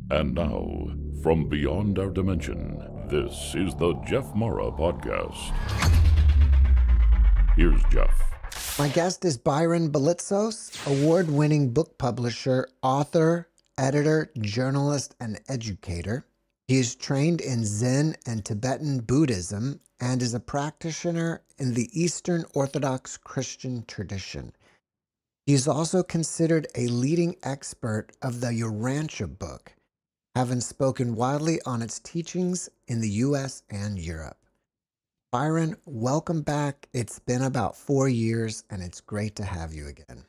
And now, from beyond our dimension, this is the JeffMara podcast. Here's Jeff. My guest is Byron Belitsos, award-winning book publisher, author, editor, journalist, and educator. He is trained in Zen and Tibetan Buddhism and is a practitioner in the Eastern Orthodox Christian tradition. He is also considered a leading expert of the Urantia Book, having spoken widely on its teachings in the U.S. and Europe. Byron, welcome back. It's been about 4 years, and it's great to have you again.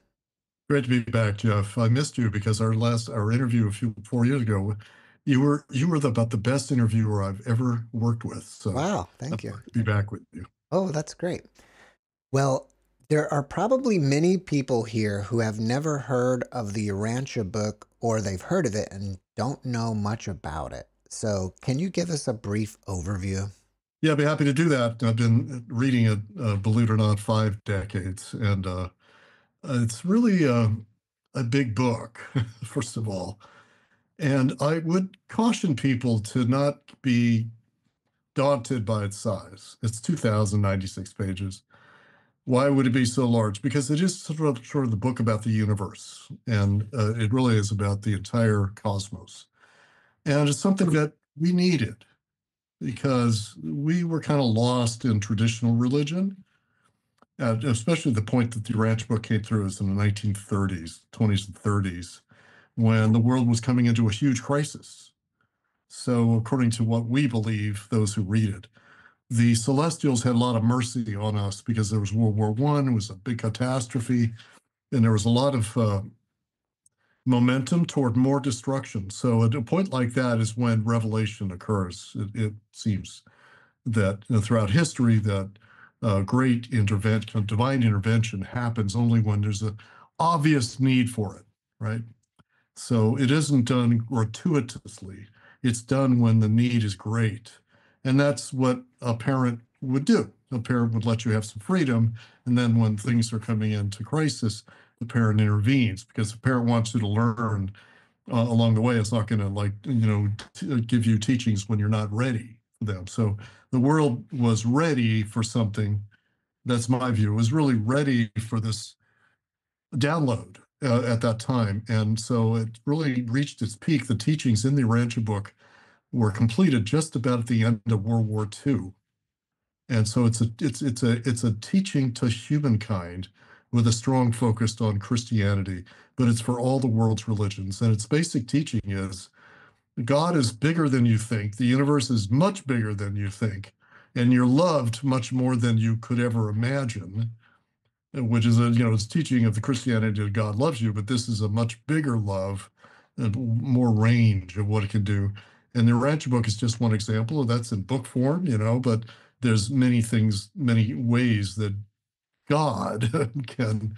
Great to be back, Jeff. I missed you because our interview 4 years ago, you were about the best interviewer I've ever worked with. So wow, thank you. To be back with you. Oh, that's great. Well, there are probably many people here who have never heard of the Urantia Book, or they've heard of it and don't know much about it. So can you give us a brief overview? Yeah, I'd be happy to do that. I've been reading it, believe it or not, 5 decades. And it's really a big book, first of all. And I would caution people to not be daunted by its size. It's 2,096 pages. Why would it be so large? Because it is sort of the book about the universe, and it really is about the entire cosmos. And it's something that we needed because we were kind of lost in traditional religion, especially the point that the Urantia Book came through is in the 1930s, 20s and 30s, when the world was coming into a huge crisis. So according to what we believe, those who read it, the celestials had a lot of mercy on us because there was World War I, it was a big catastrophe, and there was a lot of momentum toward more destruction. So at a point like that is when revelation occurs. It seems that throughout history that great intervention, divine intervention happens only when there's an obvious need for it, right? So it isn't done gratuitously. It's done when the need is great. And that's what a parent would do. A parent would let you have some freedom. And then when things are coming into crisis, the parent intervenes because the parent wants you to learn along the way. It's not going to give you teachings when you're not ready for them. So the world was ready for something. That's my view. It was really ready for this download at that time. And so it really reached its peak. The teachings in the Urantia Book were completed just about at the end of World War II. And so it's a teaching to humankind with a strong focus on Christianity, but it's for all the world's religions. And its basic teaching is God is bigger than you think. The universe is much bigger than you think. And you're loved much more than you could ever imagine, which is it's teaching of the Christianity that God loves you, but this is a much bigger love and more range of what it can do. And the Urantia Book is just one example. That's in book form, but there's many things, many ways that God can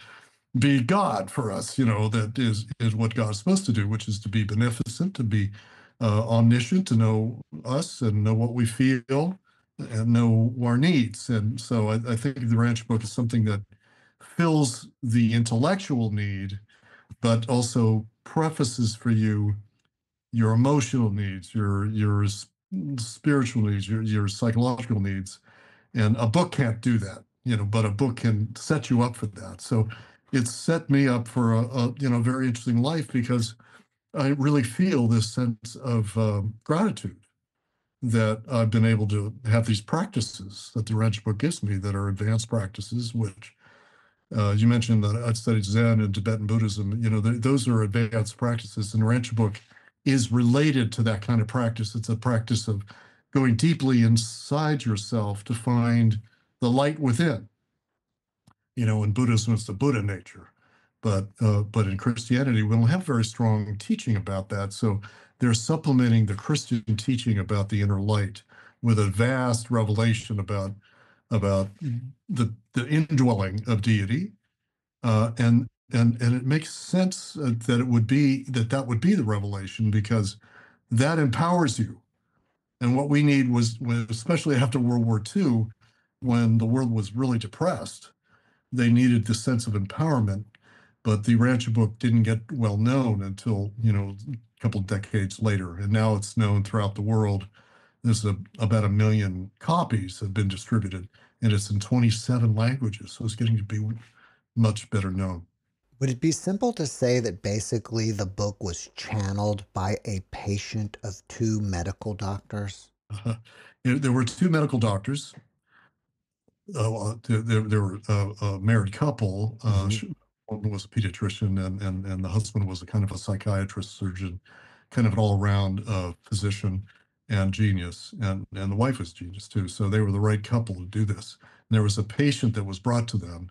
be God for us, that is what God's supposed to do, which is to be beneficent, to be omniscient, to know us and know what we feel and know our needs. And so I think the Urantia Book is something that fills the intellectual need, but also prefaces for you your emotional needs, your spiritual needs, your psychological needs. And a book can't do that, but a book can set you up for that. So it's set me up for a very interesting life because I really feel this sense of gratitude that I've been able to have these practices that the Urantia Book gives me that are advanced practices, which you mentioned that I studied Zen and Tibetan Buddhism. Those are advanced practices, and the Urantia Book is related to that kind of practice. It's a practice of going deeply inside yourself to find the light within. In Buddhism, it's the Buddha nature, but in Christianity, we don't have very strong teaching about that. So they're supplementing the Christian teaching about the inner light with a vast revelation about the indwelling of deity, and it makes sense that would be the revelation because that empowers you. And what we need was especially after World War II, when the world was really depressed, they needed this sense of empowerment. But the Urantia Book didn't get well known until couple decades later, and now it's known throughout the world. There's about 1 million copies have been distributed, and it's in 27 languages, so it's getting to be much better known. Would it be simple to say that basically the book was channeled by a patient of two medical doctors? There were two medical doctors. There were a married couple. Hmm. One was a pediatrician, and the husband was a kind of a psychiatrist, surgeon, kind of an all-around physician and genius. And the wife was genius too. So they were the right couple to do this. And there was a patient that was brought to them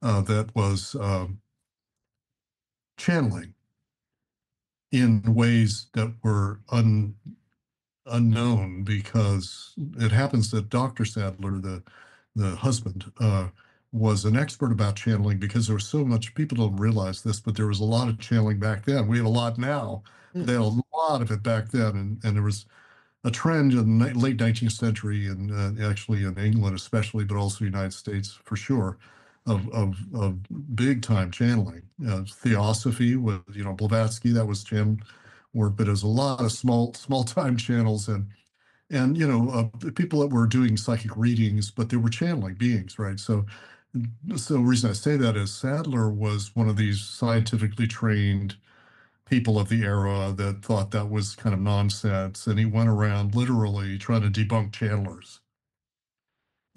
that was channeling in ways that were unknown, because it happens that Dr. Sadler, the husband, was an expert about channeling, because there was so much, people don't realize this, but there was a lot of channeling back then. We have a lot now, but they had a lot of it back then. And there was a trend in the late 19th century, and actually in England especially, but also the United States for sure, of big time channeling. Theosophy with, Blavatsky, that was channel work, but there's a lot of small time channels, and people that were doing psychic readings, but they were channeling beings, right? So the reason I say that is Sadler was one of these scientifically trained people of the era that thought that was kind of nonsense, and he went around literally trying to debunk channelers.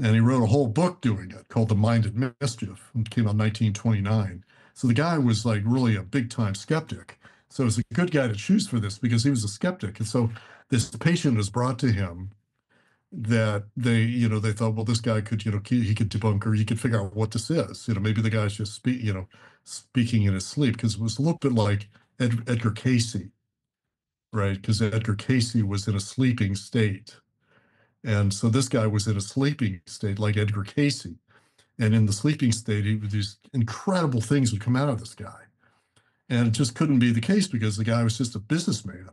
And he wrote a whole book doing it called The Mind of Mischief. It came out in 1929. So the guy was like really a big time skeptic. So it was a good guy to choose for this, because he was a skeptic. And so this patient was brought to him that they thought, well, this guy could, he could debunk, or he could figure out what this is. Maybe the guy's just speaking in his sleep, because it was a little bit like Edgar Casey, right? Because Edgar Casey was in a sleeping state. And so this guy was in a sleeping state like Edgar Casey. And in the sleeping state, these incredible things would come out of this guy. And it just couldn't be the case, because the guy was just a businessman.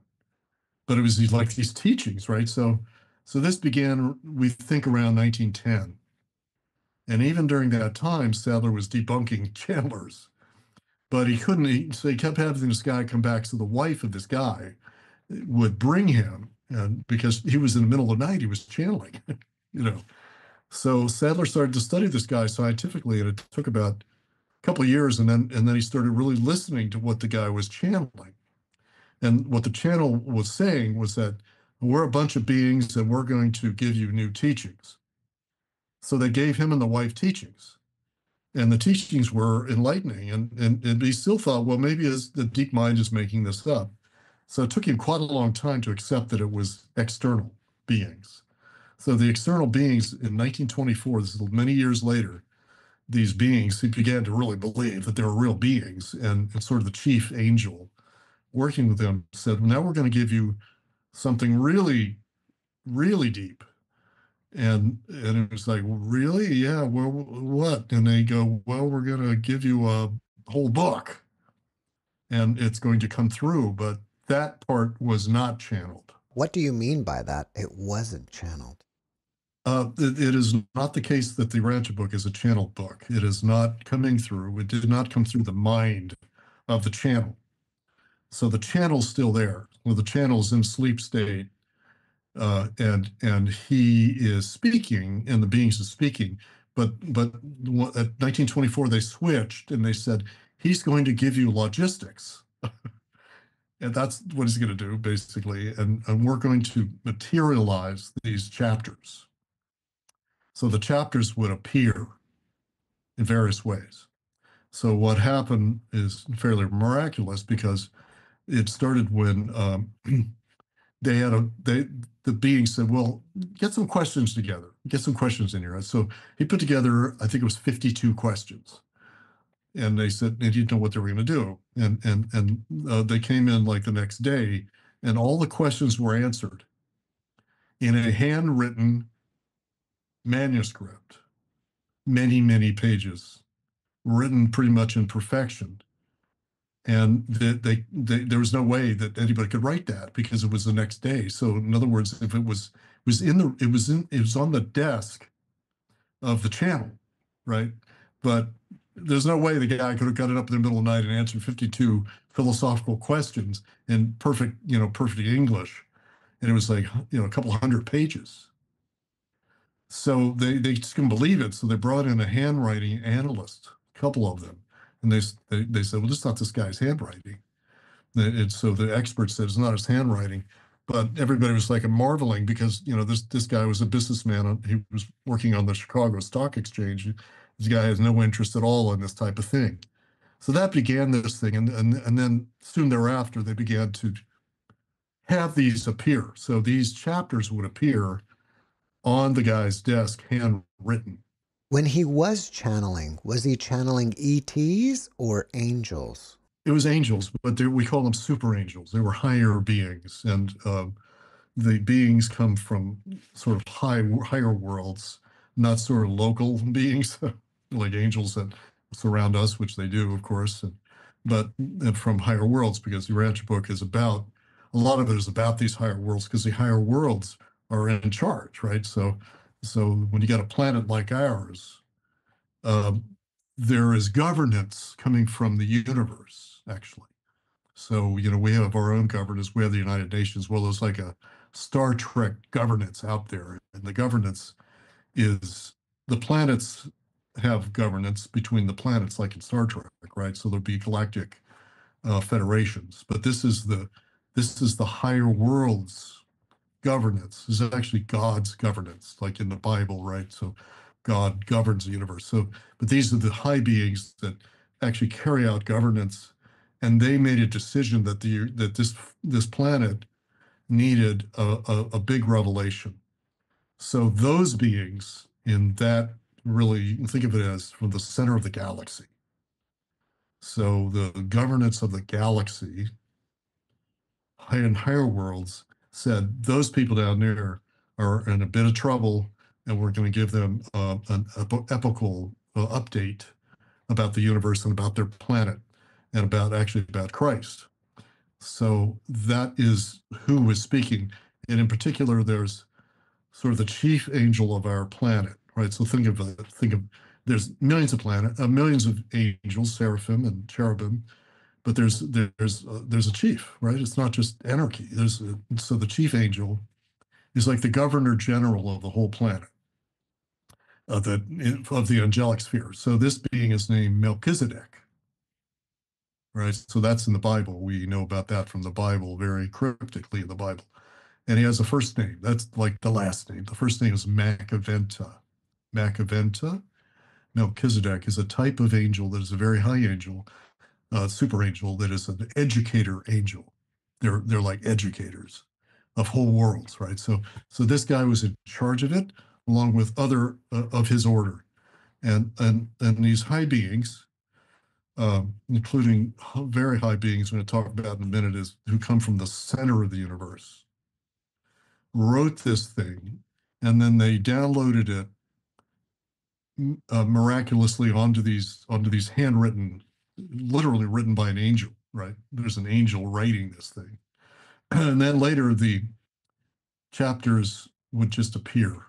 But it was like these teachings, right? So this began, we think, around 1910. And even during that time, Sadler was debunking channelers. But he couldn't, so he kept having this guy come back. So the wife of this guy would bring him, and because he was in the middle of the night, he was channeling, So Sadler started to study this guy scientifically, and it took about a couple of years, and then he started really listening to what the guy was channeling. And what the channel was saying was that we're a bunch of beings, and we're going to give you new teachings. So they gave him and the wife teachings. And the teachings were enlightening. And he still thought, well, maybe the deep mind is making this up. So it took him quite a long time to accept that it was external beings. So the external beings in 1924, this is many years later, these beings, he began to really believe that they were real beings. And sort of the chief angel working with them said, well, now we're going to give you something really, really deep. And it was like, well, really? Yeah, well, what? And they go, well, we're going to give you a whole book, and it's going to come through. But that part was not channeled. What do you mean by that? It wasn't channeled. It is not the case that the Urantia book is a channeled book. It is not coming through. It did not come through the mind of the channel. So the channel's still there. Well, the channel's in sleep state, and he is speaking, and the beings are speaking. But at 1924, they switched, and they said, he's going to give you logistics. And that's what he's going to do, basically. And we're going to materialize these chapters. So the chapters would appear in various ways. So what happened is fairly miraculous, because it started when the being said, well, get some questions together, get some questions in here. So he put together, I think it was 52 questions. And they said they didn't know what they were going to do. And they came in like the next day, and all the questions were answered in a handwritten manuscript, many, many pages, written pretty much in perfection. And there was no way that anybody could write that, because it was the next day. So in other words, if it was on the desk of the channel, right? But there's no way the guy could have got it up in the middle of the night and answered 52 philosophical questions in perfect English, and it was like a couple hundred pages. So they just couldn't believe it. So they brought in a handwriting analyst, a couple of them, and they said, well, this is not this guy's handwriting. And so the expert said it's not his handwriting, but everybody was like marveling because this guy was a businessman. He was working on the Chicago Stock Exchange. This guy has no interest at all in this type of thing. So that began this thing, and then soon thereafter they began to have these appear. So these chapters would appear on the guy's desk, handwritten. When he was he channeling ETs or angels? It was angels, but we call them super angels. They were higher beings, and the beings come from sort of higher worlds, not sort of local beings like angels that surround us, which they do, of course, but from higher worlds, because the Urantia Book is about, a lot of it is about these higher worlds, because the higher worlds are in charge, right? So when you got a planet like ours, there is governance coming from the universe, actually. So, we have our own governance. We have the United Nations. Well, there's like a Star Trek governance out there. And the governance is the planets have governance between the planets, like in Star Trek, right? So there'll be galactic federations. But this is the higher worlds governance. This is actually God's governance, like in the Bible, right? So God governs the universe. But these are the high beings that actually carry out governance, and they made a decision that this planet needed a big revelation. So those beings in that, really, you can think of it as from the center of the galaxy. So the governance of the galaxy, higher worlds, said those people down there are in a bit of trouble, and we're going to give them an epical update about the universe and about their planet and about Christ. So that is who was speaking. And in particular, there's sort of the chief angel of our planet, right? So think of there's millions of angels, seraphim and cherubim, but there's a chief, right? It's not just anarchy. So the chief angel is like the governor general of the whole planet, of the angelic sphere. So this being is named Melchizedek, right? So that's in the Bible. We know about that from the Bible, very cryptically in the Bible. And he has a first name. That's like the last name. The first name is Macaventa. Macaventa. Melchizedek is a type of angel that is a very high angel, super angel, that is an educator angel. They're like educators of whole worlds, right? So this guy was in charge of it, along with other of his order, and these high beings, including very high beings, I'm going to talk about in a minute, who come from the center of the universe, wrote this thing, and then they downloaded it miraculously onto these handwritten, literally written by an angel, right? There's an angel writing this thing. And then later the chapters would just appear.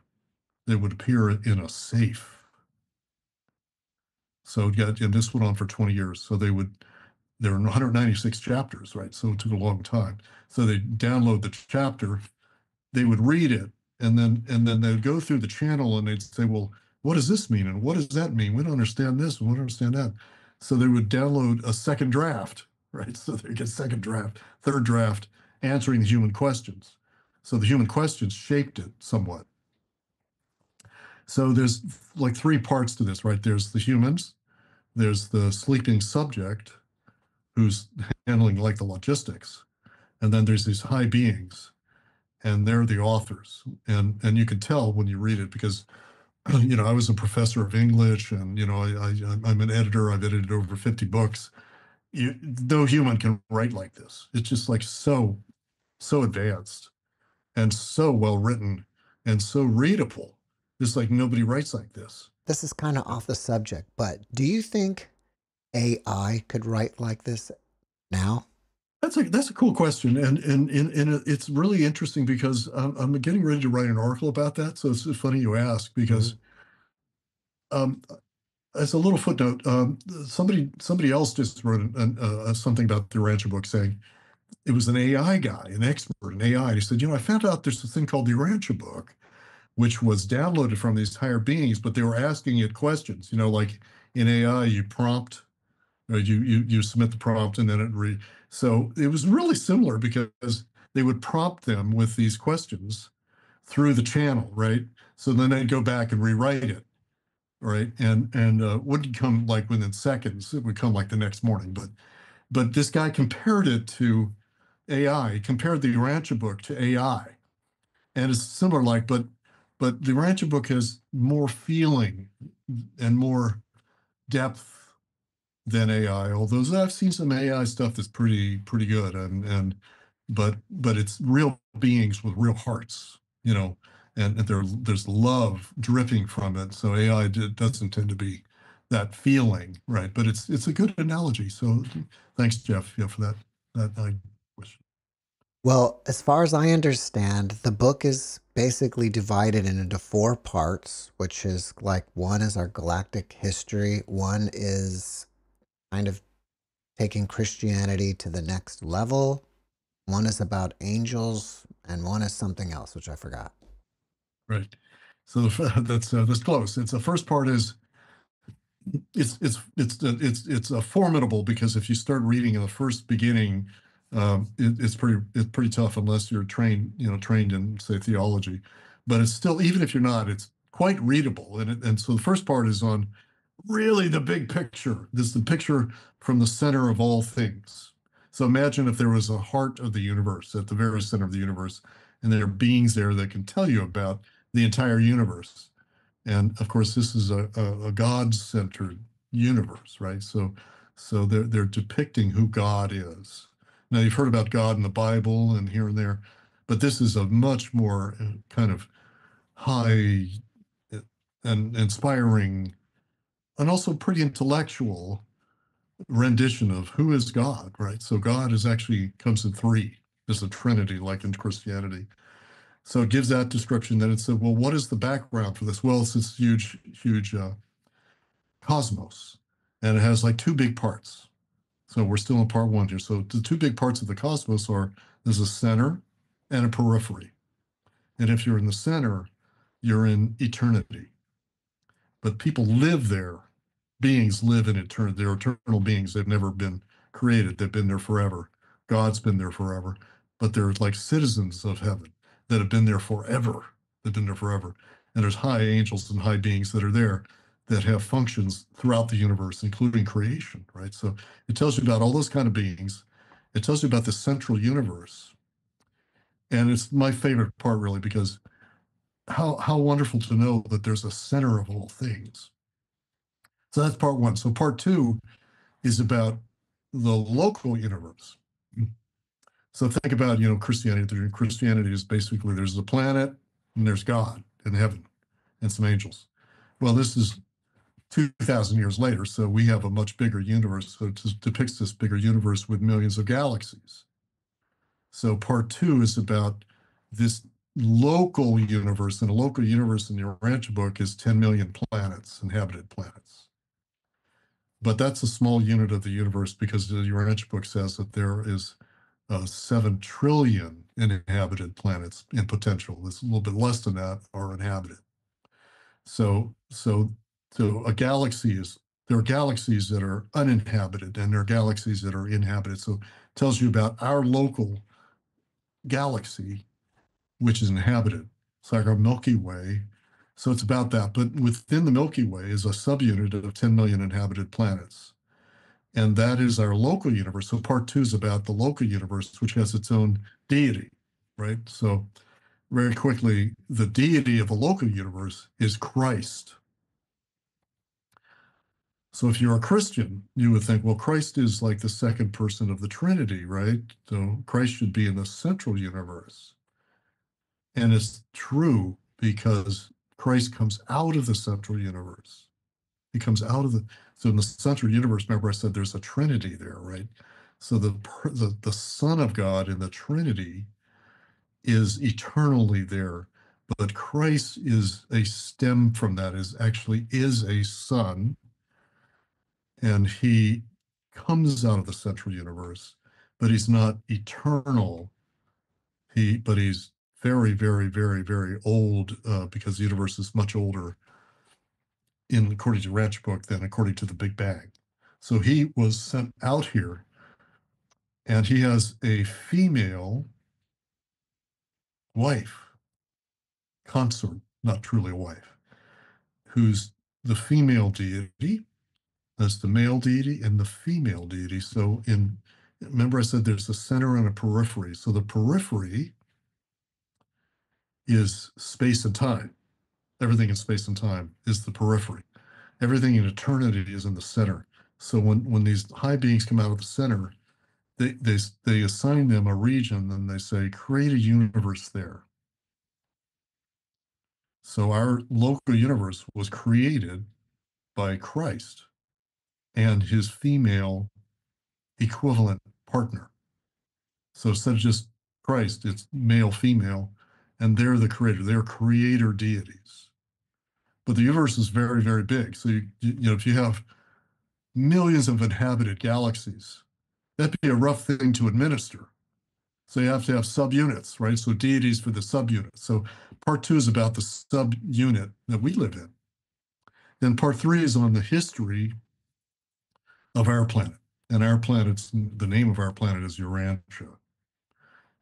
They would appear in a safe. So and this went on for 20 years. So there were 196 chapters, right? So it took a long time. So they download the chapter, they would read it, and then they'd go through the channel and they'd say, well, what does this mean? And what does that mean? We don't understand this, we don't understand that. So they would download a second draft, right? So they get second draft, third draft, answering the human questions. So the human questions shaped it somewhat. So there's like three parts to this, right? There's the humans, there's the sleeping subject who's handling like the logistics, and then there's these high beings, and they're the authors. And you can tell when you read it, because I was a professor of English, and I'm an editor. I've edited over 50 books. No human can write like this. It's just like so advanced and so well written and so readable. It's like nobody writes like this. This is kind of off the subject, but do you think AI could write like this now? That's a cool question, and it's really interesting, because I'm getting ready to write an article about that. So it's funny you ask, because as a little footnote, somebody else just wrote something about the Urantia book saying it was an AI guy, an expert in AI. He said, I found out there's this thing called the Urantia book, which was downloaded from these higher beings, but they were asking it questions. Like in AI, you prompt, right? You submit the prompt and then So it was really similar because they would prompt them with these questions through the channel, right? So then they'd go back and rewrite it, right? And wouldn't come like within seconds. It would come like the next morning. But this guy compared it to AI. He compared the Urantia book to AI, and it's similar. But the Urantia book has more feeling and more depth than AI. Although I've seen some AI stuff that's pretty good, but it's real beings with real hearts, and there's love dripping from it. So AI doesn't tend to be that feeling, right? But it's a good analogy. So thanks, Jeff, for that question. Well, as far as I understand, the book is basically divided into four parts, which is like one is our galactic history, one is kind of taking Christianity to the next level, one is about angels, and one is something else, which I forgot. Right. So that's close. It's the first part is it's a formidable, because if you start reading in the first beginning, it's pretty tough unless you're trained in, say, theology. But it's still, even if you're not, it's quite readable. And so the first part is on really the big picture. This is the picture from the center of all things. So imagine if there was a heart of the universe at the very center of the universe, and there are beings there that can tell you about the entire universe. And of course, this is a God-centered universe, right? So they're depicting who God is. Now, you've heard about God in the Bible and here and there, but this is a much more kind of high and inspiring and also pretty intellectual rendition of who is God, right? So God is actually comes in three. There's a Trinity, like in Christianity. So it gives that description. Then it said, well, what is the background for this? Well, it's this huge cosmos, and it has like two big parts. So we're still in part one here. So the two big parts of the cosmos are there's a center and a periphery. And if you're in the center, you're in eternity. But people live there. Beings live in eternity. They're eternal beings. They've never been created. They've been there forever. God's been there forever. But they're like citizens of heaven that have been there forever. They've been there forever. And there's high angels and high beings that are there that have functions throughout the universe, including creation, right? So it tells you about all those kind of beings. It tells you about the central universe. And it's my favorite part, really, because how wonderful to know that there's a center of all things. So that's part one. So part two is about the local universe. So think about, Christianity. Christianity is basically there's the planet and there's God and heaven and some angels. Well, this is 2,000 years later, so we have a much bigger universe. So it depicts this bigger universe with millions of galaxies. So part two is about this local universe, and a local universe in the Urantia book is 10 million planets, inhabited planets. But that's a small unit of the universe, because the Urantia book says that there is 7 trillion inhabited planets in potential. It's a little bit less than that are inhabited. So a galaxy is, there are galaxies that are uninhabited and there are galaxies that are inhabited. So it tells you about our local galaxy, which is inhabited. It's like our Milky Way. So it's about that. But within the Milky Way is a subunit of 10 million inhabited planets. And that is our local universe. So part two is about the local universe, which has its own deity, right? So very quickly, the deity of a local universe is Christ. So if you're a Christian, you would think, well, Christ is like the second person of the Trinity, right? So Christ should be in the central universe. And it's true, because Christ comes out of the central universe. He comes out of so in the central universe, remember I said there's a Trinity there, right? So the Son of God in the Trinity is eternally there, but Christ is a stem from that, is a son, and he comes out of the central universe, but he's not eternal. But he's very, very, very, very old because the universe is much older according to Urantia Book than according to the Big Bang. So he was sent out here, and he has a female wife, consort, not truly a wife, who's the female deity. That's the male deity and the female deity. So remember I said there's a center and a periphery. So the periphery is space and time. Everything in space and time is the periphery. Everything in eternity is in the center. So when these high beings come out of the center, they assign them a region, and they say, create a universe there. So our local universe was created by Christ and his female equivalent partner. So instead of just Christ, it's male, female, and they're the creator. They're creator deities. But the universe is very, very big. So if you have millions of inhabited galaxies, that'd be a rough thing to administer. So you have to have subunits, right? So deities for the subunits. So part 2 is about the subunit that we live in. Then part 3 is on the history of our planet. And the name of our planet is Urantia.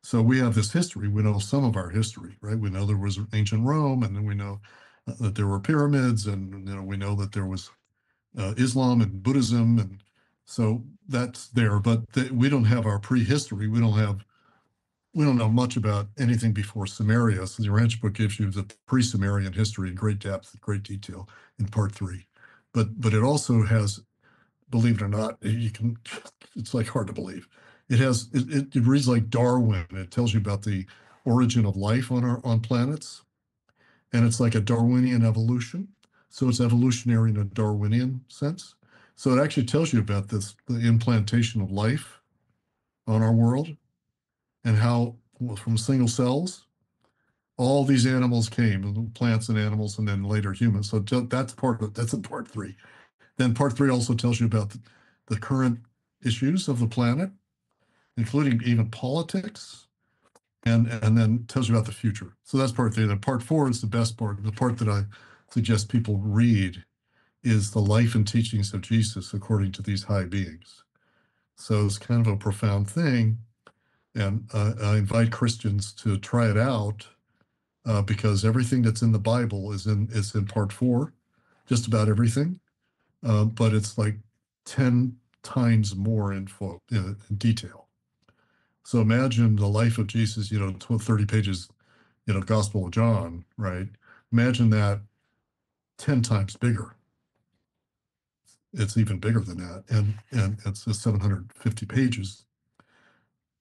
So we have this history. We know some of our history, right? We know there was ancient Rome, and then we know that there were pyramids, and we know that there was Islam and Buddhism, and so that's there. But we don't have our prehistory. We don't know much about anything before Sumeria. So the Urantia Book gives you the pre-Sumerian history in great depth, great detail in part 3. But it also has, believe it or not, it's like hard to believe. It reads like Darwin. It tells you about the origin of life on planets, and it's like a Darwinian evolution. So it's evolutionary in a Darwinian sense. So it actually tells you about the implantation of life on our world, and how from single cells, all these animals came, plants and animals, and then later humans. So that's in part 3. Then part 3 also tells you about the current issues of the planet, including even politics, and then tells you about the future. So that's part 3. Then part 4 is the best part. The part that I suggest people read is the life and teachings of Jesus according to these high beings. So it's kind of a profound thing. And I invite Christians to try it out because everything that's in the Bible is in part 4, just about everything. But it's like 10 times more info in detail. So imagine the life of Jesus, 30 pages, Gospel of John, right? Imagine that 10 times bigger. It's even bigger than that. And it's 750 pages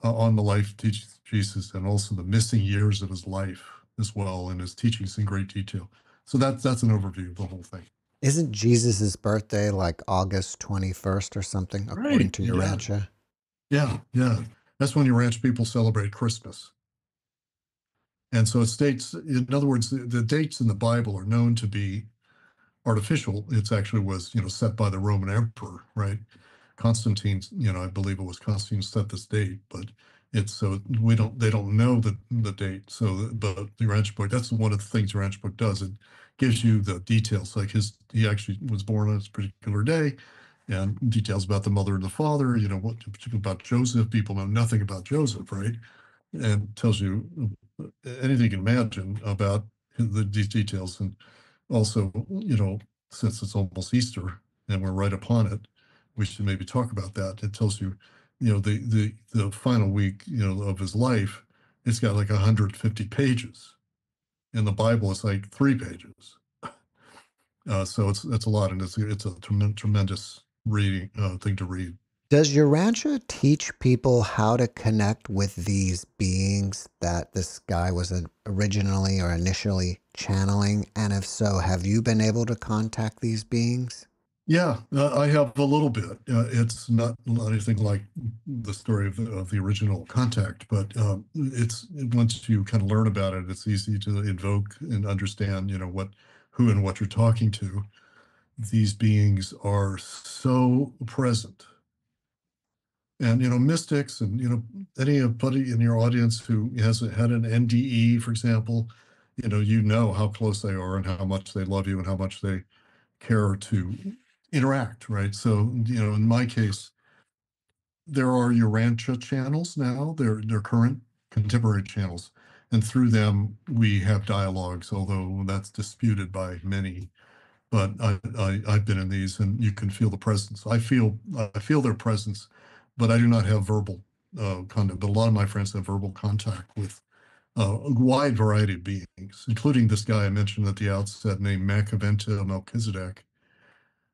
on the life teachings of Jesus, and also the missing years of his life as well, and his teachings in great detail. So that's an overview of the whole thing. Isn't Jesus's birthday like August 21st or something, according to Urantia? Yeah. That's when Urantia people celebrate Christmas. And so it states, in other words, the dates in the Bible are known to be artificial. It actually was, set by the Roman emperor, right? Constantine, I believe it was Constantine set this date, but they don't know the date. So, but the Urantia Book, that's one of the things Urantia Book does. It gives you the details, like he actually was born on this particular day, and details about the mother and the father. What about Joseph? People know nothing about Joseph, right? And tells you anything you can imagine about these details. And also, since it's almost Easter and we're right upon it, we should maybe talk about that. It tells you, the final week, of his life, it's got like 150 pages. In the Bible, it's like 3 pages. So it's a lot, and it's a tremendous reading thing to read. Does Urantia teach people how to connect with these beings that this guy was originally or initially channeling? And if so, have you been able to contact these beings? Yeah, I have a little bit. It's not anything like the story of the original contact, but it's once you kind of learn about it, it's easy to invoke and understand, who and what you're talking to. these beings are so present. And, mystics and, anybody in your audience who has had an NDE, for example, how close they are and how much they love you and how much they care to interact, right? So, in my case, there are Urantia channels now. They're current contemporary channels. And through them, we have dialogues, although that's disputed by many. But I've been in these, and you can feel the presence. I feel their presence, but I do not have verbal contact. But a lot of my friends have verbal contact with a wide variety of beings, including this guy I mentioned at the outset named Makaventa Melchizedek.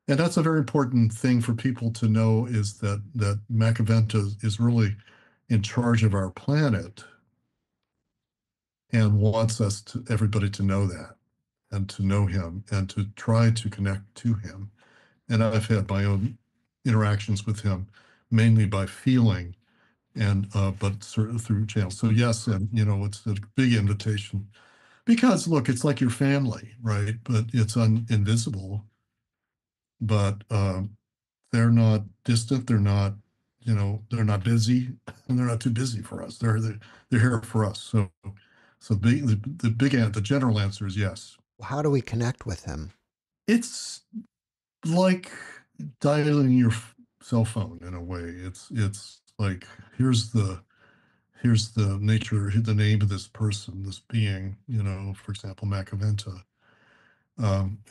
And that's a very important thing for people to know, is that Makaventa is really in charge of our planet and wants everybody to know that, and to know him and to try to connect to him. And I've had my own interactions with him, mainly by feeling, and but sort of through channels. So yes, and it's a big invitation, because look, it's like your family, right? But it's invisible. But they're not distant. They're not, they're not busy, and they're not too busy for us. They're here for us. So the general answer is yes. How do we connect with him? It's like dialing your cell phone in a way. It's like, here's the nature, the name of this person, this being, for example, Makaventa,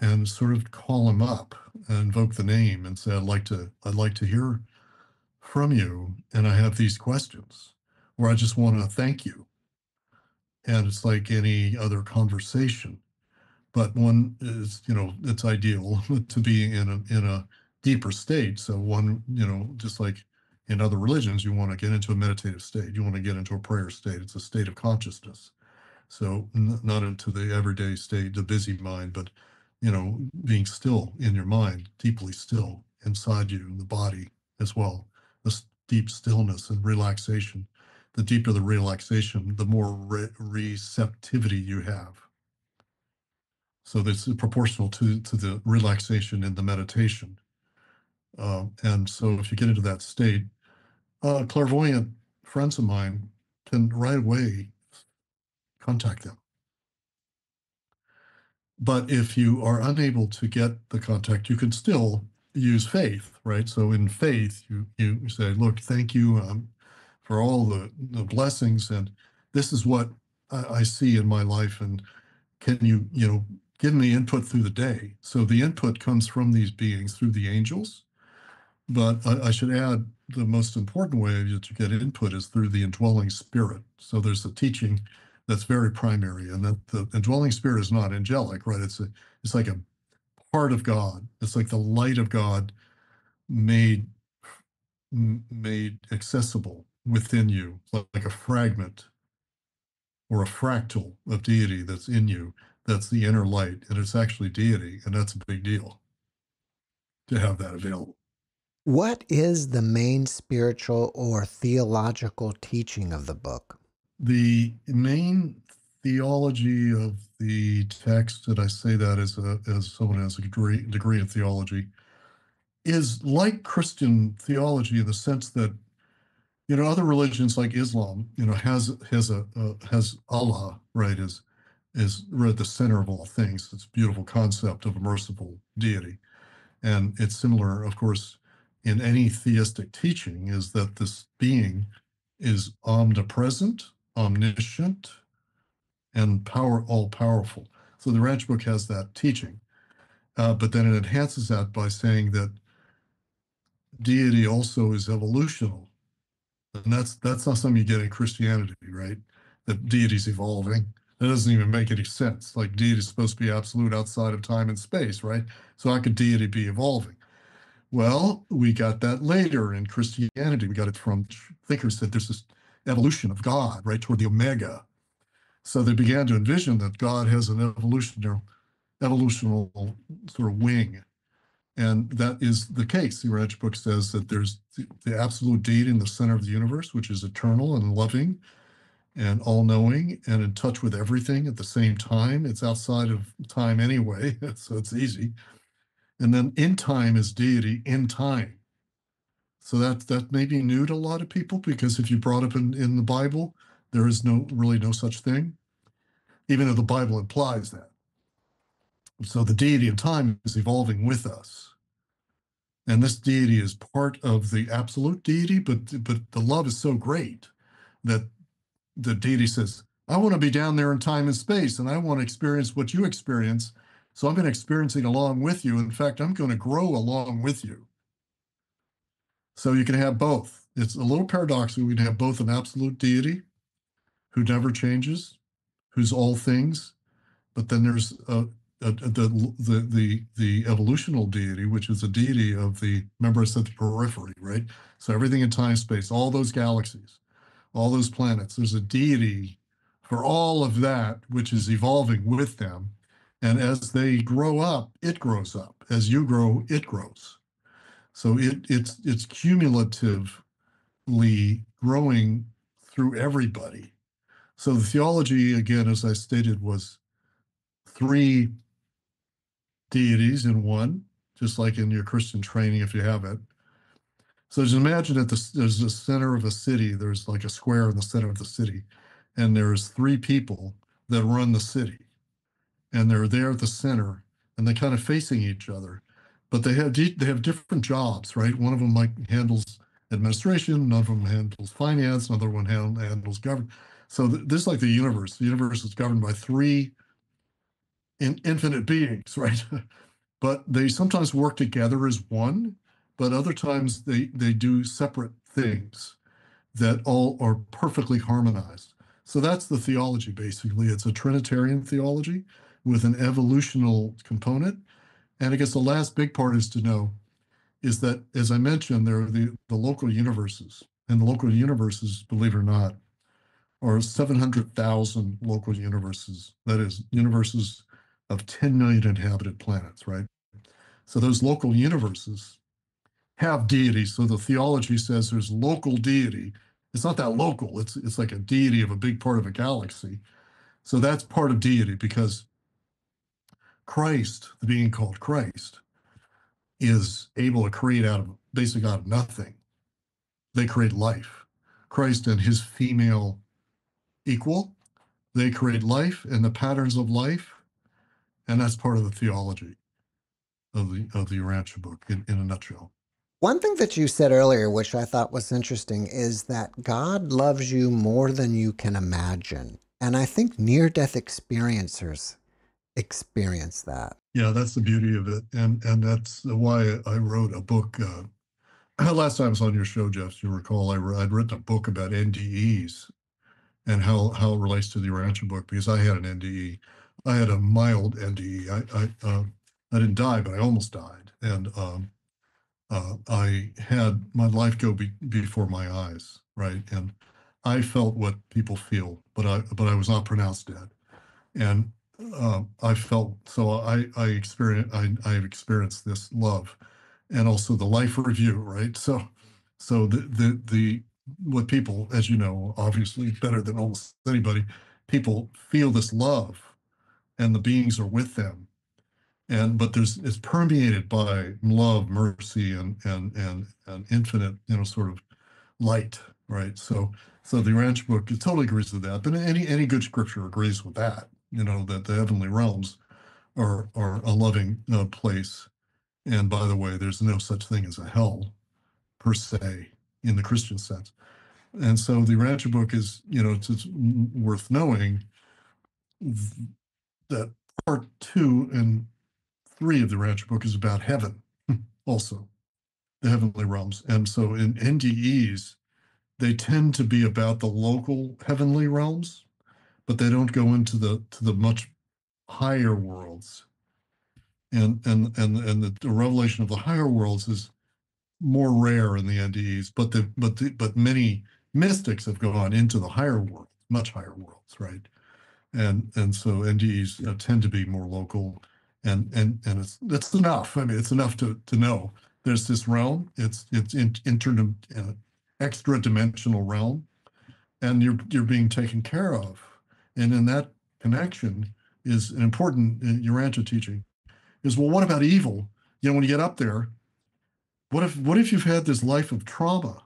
and sort of call him up and invoke the name and say, I'd like to hear from you, and I have these questions, or I just want to thank you. And it's like any other conversation, but one is, it's ideal to be in a deeper state. So one, just like in other religions, you want to get into a meditative state, you want to get into a prayer state. It's a state of consciousness. So not into the everyday state, the busy mind, but being still in your mind, deeply still inside you, the body as well. This deep stillness and relaxation. The deeper the relaxation, the more receptivity you have. So that's proportional to the relaxation in the meditation. And so if you get into that state, clairvoyant friends of mine can right away contact them. But if you are unable to get the contact, you can still use faith, right? So in faith, you say, look, thank you for all the blessings, and this is what I see in my life, and can you, give me input through the day? So the input comes from these beings through the angels. But I should add, the most important way that you get input is through the indwelling spirit. So there's a teaching that's very primary, and that the indwelling spirit is not angelic, right? It's like a part of God. It's like the light of God made accessible within you, like a fragment or a fractal of deity that's in you. That's the inner light, and it's actually deity, and that's a big deal to have that available. What is the main spiritual or theological teaching of the book? The main theology of the text, and I say that as someone who has a degree in theology, is like Christian theology in the sense that, other religions like Islam, has Allah, right, is right at the center of all things. It's a beautiful concept of a merciful deity. And it's similar, of course, in any theistic teaching, is that this being is omnipresent, omniscient, and all powerful. So the Urantia Book has that teaching, but then it enhances that by saying that deity also is evolutional, and that's not something you get in Christianity, right? That deity's evolving. That doesn't even make any sense. Like, deity is supposed to be absolute outside of time and space, right? So how could deity be evolving? Well, we got that later in Christianity. We got it from thinkers that there's this evolution of God, right, toward the Omega. So they began to envision that God has an evolutional sort of wing. And that is the case. The Urantia Book says that there's the absolute deity in the center of the universe, which is eternal and loving and all-knowing and in touch with everything at the same time. It's outside of time anyway, so it's easy. And then in time is deity in time. So that may be new to a lot of people, because if you brought up in the Bible, there is really no such thing, even though the Bible implies that. So the deity in time is evolving with us. And this deity is part of the absolute deity, but the love is so great that the deity says, I want to be down there in time and space, and I want to experience what you experience. So I'm going to experience it along with you. In fact, I'm going to grow along with you. So you can have both. It's a little paradoxical. We can have both an absolute deity who never changes, who's all things, but then there's the evolutional deity, which is a deity of remember I said the periphery, right? So everything in time, space, all those galaxies, all those planets, there's a deity for all of that, which is evolving with them. And as they grow up, it grows up. As you grow, it grows. So it's cumulatively growing through everybody. So the theology, again, as I stated, was 3 deities in one, just like in your Christian training, if you have it. So just imagine that there's the center of a city, there's like a square in the center of the city, and there's 3 people that run the city, and they're there at the center, and they're kind of facing each other, but they have different jobs, right? One of them handles administration, another one handles finance, another one handles government. So this is like the universe. The universe is governed by 3 infinite beings, right? But they sometimes work together as one, but other times they do separate things that all are perfectly harmonized. So that's the theology, basically. It's a Trinitarian theology with an evolutional component. And I guess the last big part is to know is that, as I mentioned, there are the local universes. And the local universes, believe it or not, are 700,000 local universes. That is, universes of 10 million inhabited planets, right? So those local universes have deities. So the theology says there's local deity. It's not that local. It's like a deity of a big part of a galaxy. So that's part of deity, because Christ, the being called Christ, is able to create basically out of nothing. They create life. Christ and his female equal, they create life and the patterns of life, and that's part of the theology of the Urantia book in a nutshell. One thing that you said earlier, which I thought was interesting, is that God loves you more than you can imagine. And I think near-death experiencers experience that. Yeah, that's the beauty of it. And that's why I wrote a book. Last time I was on your show, Jeff, you recall, I'd written a book about NDEs and how it relates to the Urantia book, because I had an NDE. I had a mild NDE. I didn't die, but I almost died. And I had my life go before my eyes, right? And I felt what people feel, but I was not pronounced dead. And I felt so I've experienced this love, and also the life review, right? So the what people, as you know, obviously better than almost anybody, people feel this love, and the beings are with them, but it's permeated by love, mercy, and infinite, sort of light, right? So the Urantia book, it totally agrees with that. But any good scripture agrees with that, that the heavenly realms are a loving place. And by the way, there's no such thing as a hell per se in the Christian sense. And so the Urantia book is, it's worth knowing that part 2 and 3 of the Urantia book is about heaven, also the heavenly realms. And so in NDEs, they tend to be about the local heavenly realms, but they don't go into the much higher worlds. And the revelation of the higher worlds is more rare in the NDEs, but many mystics have gone into the higher world, much higher worlds, right? And so NDEs tend to be more local, and it's enough. I mean, it's enough to know there's this realm. It's extra dimensional realm, and you're being taken care of. And in that connection is an important Urantia teaching is, well, what about evil? when you get up there, what if you've had this life of trauma?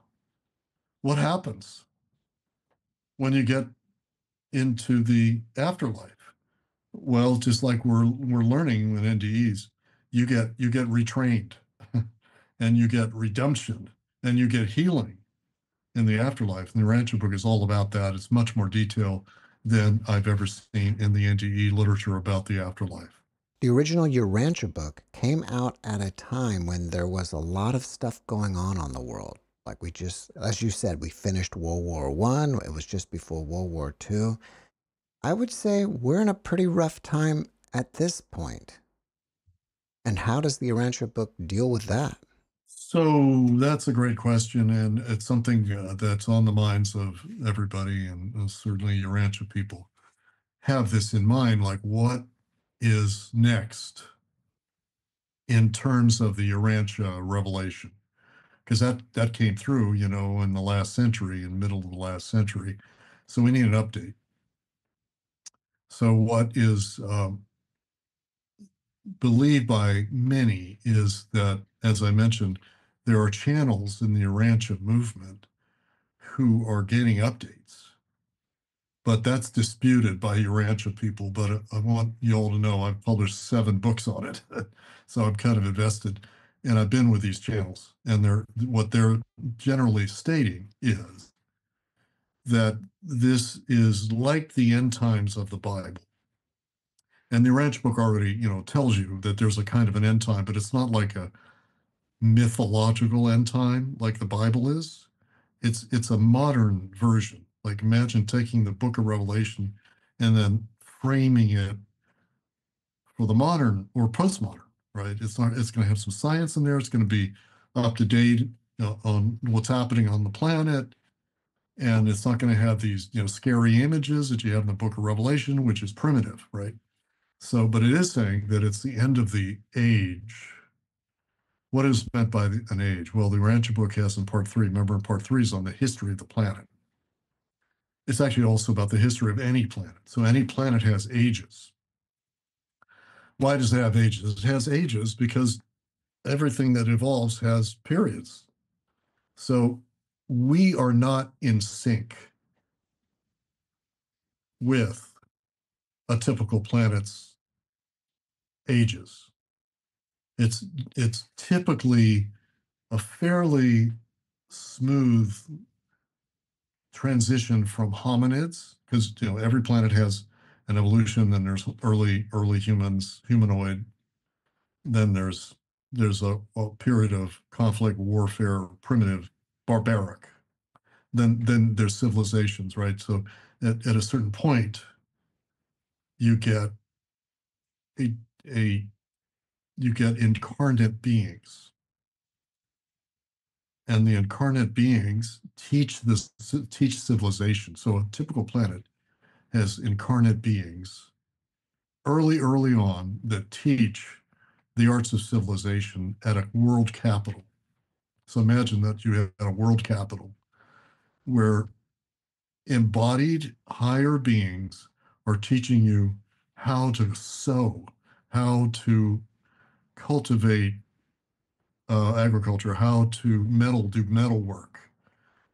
What happens when you get into the afterlife? Well, just like we're learning with NDEs, you get retrained and you get redemption and you get healing in the afterlife. And the Urantia book is all about that. It's much more detail than I've ever seen in the NDE literature about the afterlife. The original Urantia book came out at a time when there was a lot of stuff going on the world. Like we just, as you said, we finished World War I. It was just before World War II. I would say we're in a pretty rough time at this point. And how does the Urantia book deal with that? So that's a great question, and it's something that's on the minds of everybody, and certainly Urantia people have this in mind, like what is next in terms of the Urantia revelation? Because that came through, in the last century, in the middle of the last century. So we need an update. So what is believed by many is that, as I mentioned, there are channels in the Urantia movement who are getting updates. But that's disputed by Urantia people. But I want you all to know I've published 7 books on it. So I'm kind of invested. And I've been with these channels. And what they're generally stating is that this is like the end times of the Bible. And the Urantia book already, tells you that there's a kind of an end time, but it's not like a mythological end time like the Bible is. It's a modern version. Like imagine taking the book of Revelation and then framing it for the modern or postmodern, right? It's going to have some science in there. It's going to be up to date on what's happening on the planet. And it's not going to have these, scary images that you have in the book of Revelation, which is primitive, right? So, but it is saying that it's the end of the age. What is meant by an age? Well, the Urantia book has in part 3, remember in part 3 is on the history of the planet. It's actually also about the history of any planet. So any planet has ages. Why does it have ages? It has ages because everything that evolves has periods. So we are not in sync with a typical planet's ages. It's typically a fairly smooth transition from hominids, because every planet has an evolution. Then there's early humans, humanoid. Then there's a period of conflict, warfare, primitive, barbaric. Then there's civilizations, right? So at a certain point, you get a you get incarnate beings, and the incarnate beings teach civilization. So a typical planet has incarnate beings early on that teach the arts of civilization at a world capital. So imagine that you have a world capital where embodied higher beings are teaching you how to sow, how to cultivate agriculture, how to do metal work.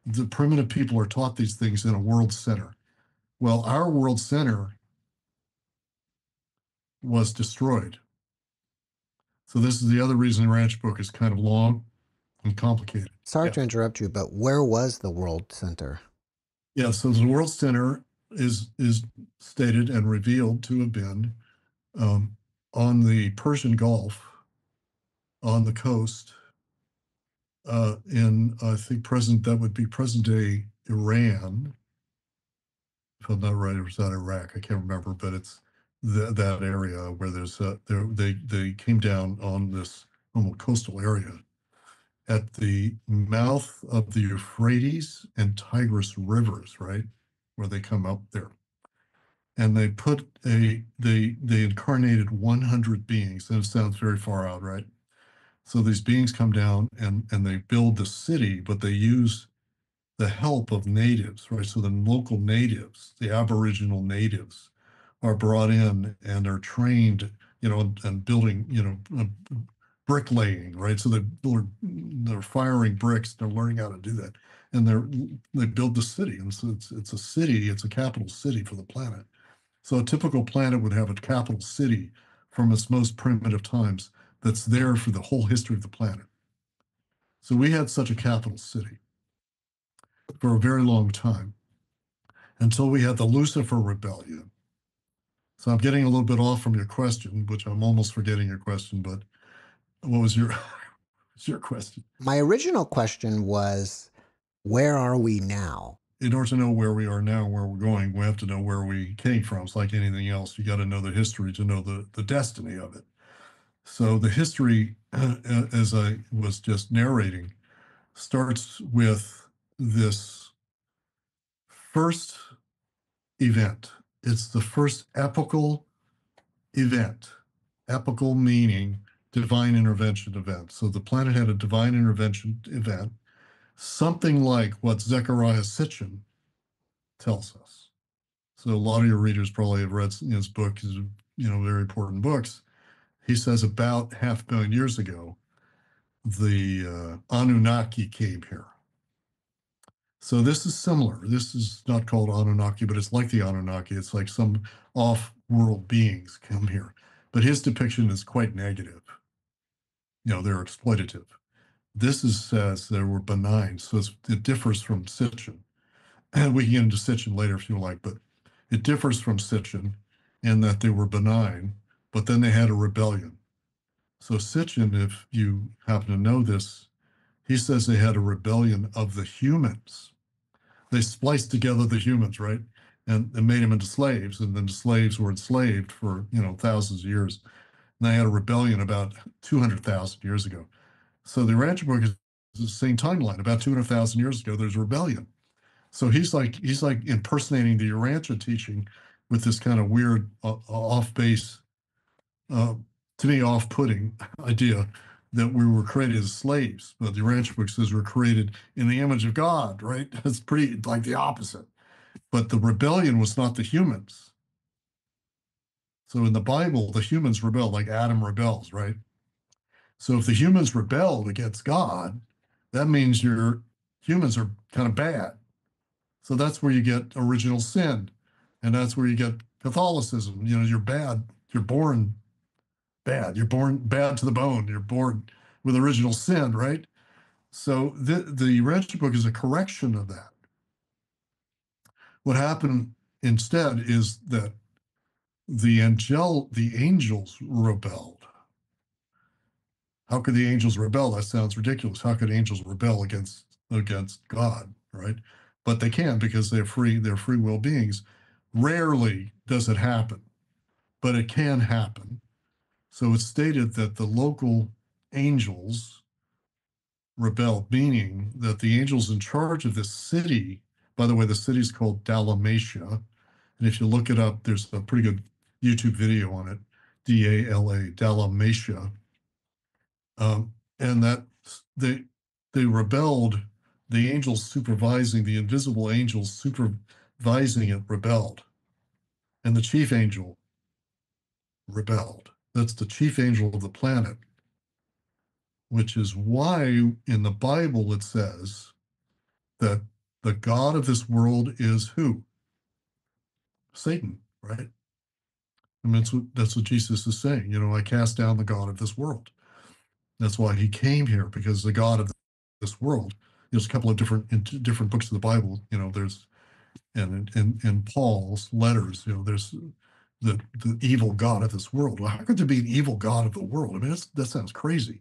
The primitive people are taught these things in a world center. Well, our world center was destroyed. So this is the other reason the Ranch book is kind of long and complicated. Sorry to interrupt you, but where was the World Center? Yeah, so the World Center is stated and revealed to have been on the Persian Gulf, on the coast, in I think that would be present day Iran. If I'm not right, it was not Iraq. I can't remember, but it's that area where they came down on this coastal area at the mouth of the Euphrates and Tigris rivers, right, where they come up there. And they they incarnated 100 beings, and it sounds very far out, right? So these beings come down and they build the city, but they use the help of natives, right? So the local natives, the Aboriginal natives, are brought in and are trained, and building, bricklaying, right? So they're firing bricks. They're learning how to do that, and they build the city, and so it's a city. It's a capital city for the planet. So a typical planet would have a capital city from its most primitive times that's there for the whole history of the planet. So we had such a capital city for a very long time until we had the Lucifer rebellion. So I'm getting a little bit off from your question, which I'm almost forgetting your question, but what was your question? My original question was, where are we now? In order to know where we are now, where we're going, we have to know where we came from. It's like anything else. You got to know the history to know the destiny of it. So the history, as I was just narrating, starts with this first event. It's the first epochal event. Epochal meaning divine intervention event. So the planet had a divine intervention event, something like what Zecharia Sitchin tells us. So a lot of your readers probably have read his book, his very important books. He says about 500,000 years ago, the Anunnaki came here. So this is similar. This is not called Anunnaki, but it's like the Anunnaki. It's like some off-world beings come here. But his depiction is quite negative. They're exploitative. This says they were benign, so it differs from Sitchin. And we can get into Sitchin later if you like, but it differs from Sitchin in that they were benign, but then they had a rebellion. So Sitchin, if you happen to know this, he says they had a rebellion of the humans. They spliced together the humans, right? And made them into slaves. And then the slaves were enslaved for, thousands of years. And they had a rebellion about 200,000 years ago. So the Urantia Book is the same timeline. About 200,000 years ago, there's a rebellion. So he's like impersonating the Urantia teaching with this kind of weird off-base, to me, off-putting idea that we were created as slaves. But the Urantia Book says we're created in the image of God, right? It's pretty like the opposite. But the rebellion was not the humans. So in the Bible, the humans rebel, like Adam rebels, right? So if the humans rebelled against God, that means your humans are kind of bad. So that's where you get original sin. And that's where you get Catholicism. You're bad. You're born bad. You're born bad to the bone. You're born with original sin, right? So the Urantia Book is a correction of that. What happened instead is that the angels rebelled. How could the angels rebel? That sounds ridiculous. How could angels rebel against God, right? But they can because they're free will beings. Rarely does it happen, but it can happen. So it's stated that the local angels rebelled, meaning that the angels in charge of this city, by the way, the city's called Dalmatia. And if you look it up, there's a pretty good YouTube video on it, Dala, Dalmatia. And that they rebelled, the angels supervising, the invisible angels supervising it rebelled. And the chief angel rebelled. That's the chief angel of the planet, which is why in the Bible it says that the God of this world is who? Satan, right? I mean, that's what Jesus is saying. I cast down the God of this world. That's why he came here, because the God of this world, there's a couple of different books of the Bible, there's, and in Paul's letters, there's the evil God of this world. Well, how could there be an evil God of the world? I mean, that sounds crazy.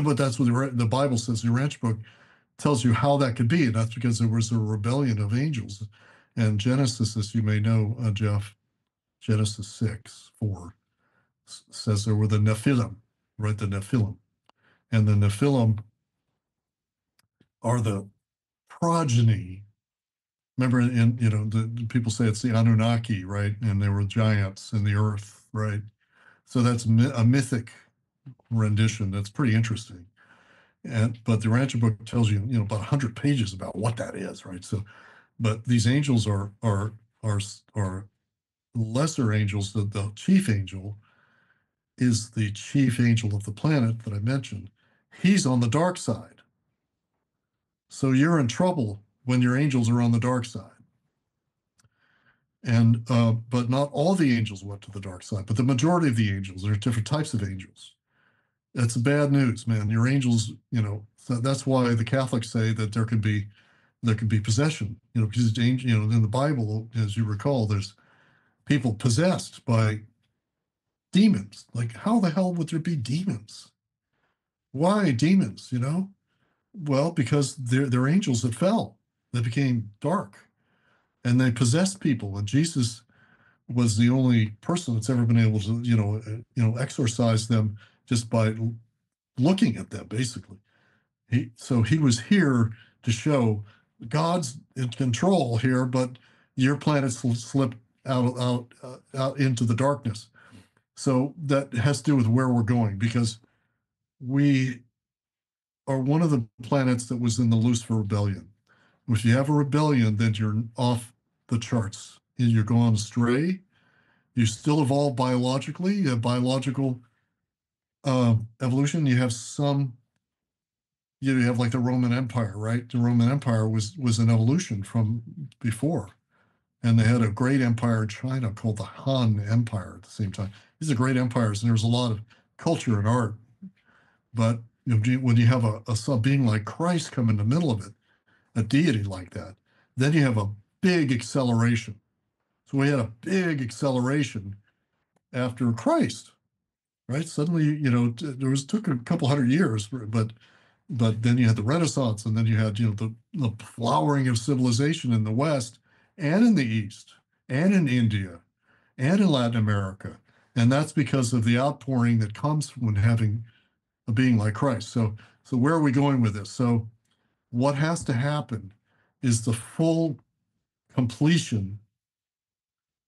But that's what the Bible says. The Urantia Book tells you how that could be. And that's because there was a rebellion of angels. And Genesis, as you may know, Jeff, Genesis 6:4 says there were the Nephilim, right? The Nephilim. And the Nephilim are the progeny. Remember, the people say it's the Anunnaki, right? And there were giants in the earth, right? So that's a mythic rendition. That's pretty interesting. But the Urantia Book tells you, about 100 pages about what that is, right? So, but these angels are lesser angels. The chief angel is the chief angel of the planet that I mentioned. He's on the dark side. So you're in trouble when your angels are on the dark side. And but not all the angels went to the dark side, but the majority of the angels. There are different types of angels. That's bad news, man. Your angels, so that's why the Catholics say that there can be possession, because in the Bible, as you recall, there's people possessed by demons. Like, how the hell would there be demons? Why demons? Well, because they're angels that fell, that became dark, and they possessed people. And Jesus was the only person that's ever been able to, exorcise them just by looking at them, basically. So he was here to show God's in control here, but your planet slipped out into the darkness. So that has to do with where we're going, because we are one of the planets that was in the Lucifer rebellion. If you have a rebellion, then you're off the charts. You're going astray. You still evolve biologically. You have biological evolution. You have you have like the Roman Empire, right? The Roman Empire was an evolution from before. And they had a great empire in China called the Han Empire at the same time. These are great empires, and there was a lot of culture and art. But when you have a being like Christ come in the middle of it, a deity like that, then you have a big acceleration. So we had a big acceleration after Christ, right? Suddenly, took a couple hundred years, but then you had the Renaissance, and then you had the flowering of civilization in the West and in the East and in India and in Latin America, and that's because of the outpouring that comes when having a being like Christ. So where are we going with this? So what has to happen is the full completion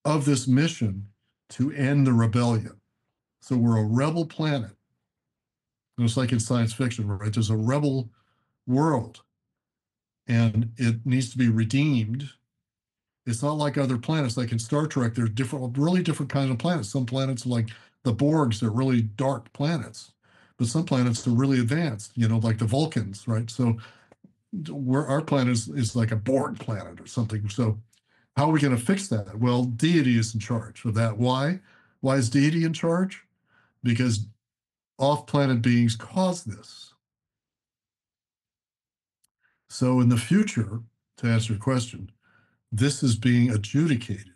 of this mission to end the rebellion. So we're a rebel planet. It's like in science fiction, right? There's a rebel world, and it needs to be redeemed. It's not like other planets. Like in Star Trek, there's really different kinds of planets. Some planets, like the Borgs, they're really dark planets, but some planets are really advanced, like the Vulcans, right? So our planet is like a Borg planet or something. So how are we going to fix that? Well, deity is in charge of that. Why? Why is deity in charge? Because off-planet beings cause this. So in the future, to answer your question, this is being adjudicated.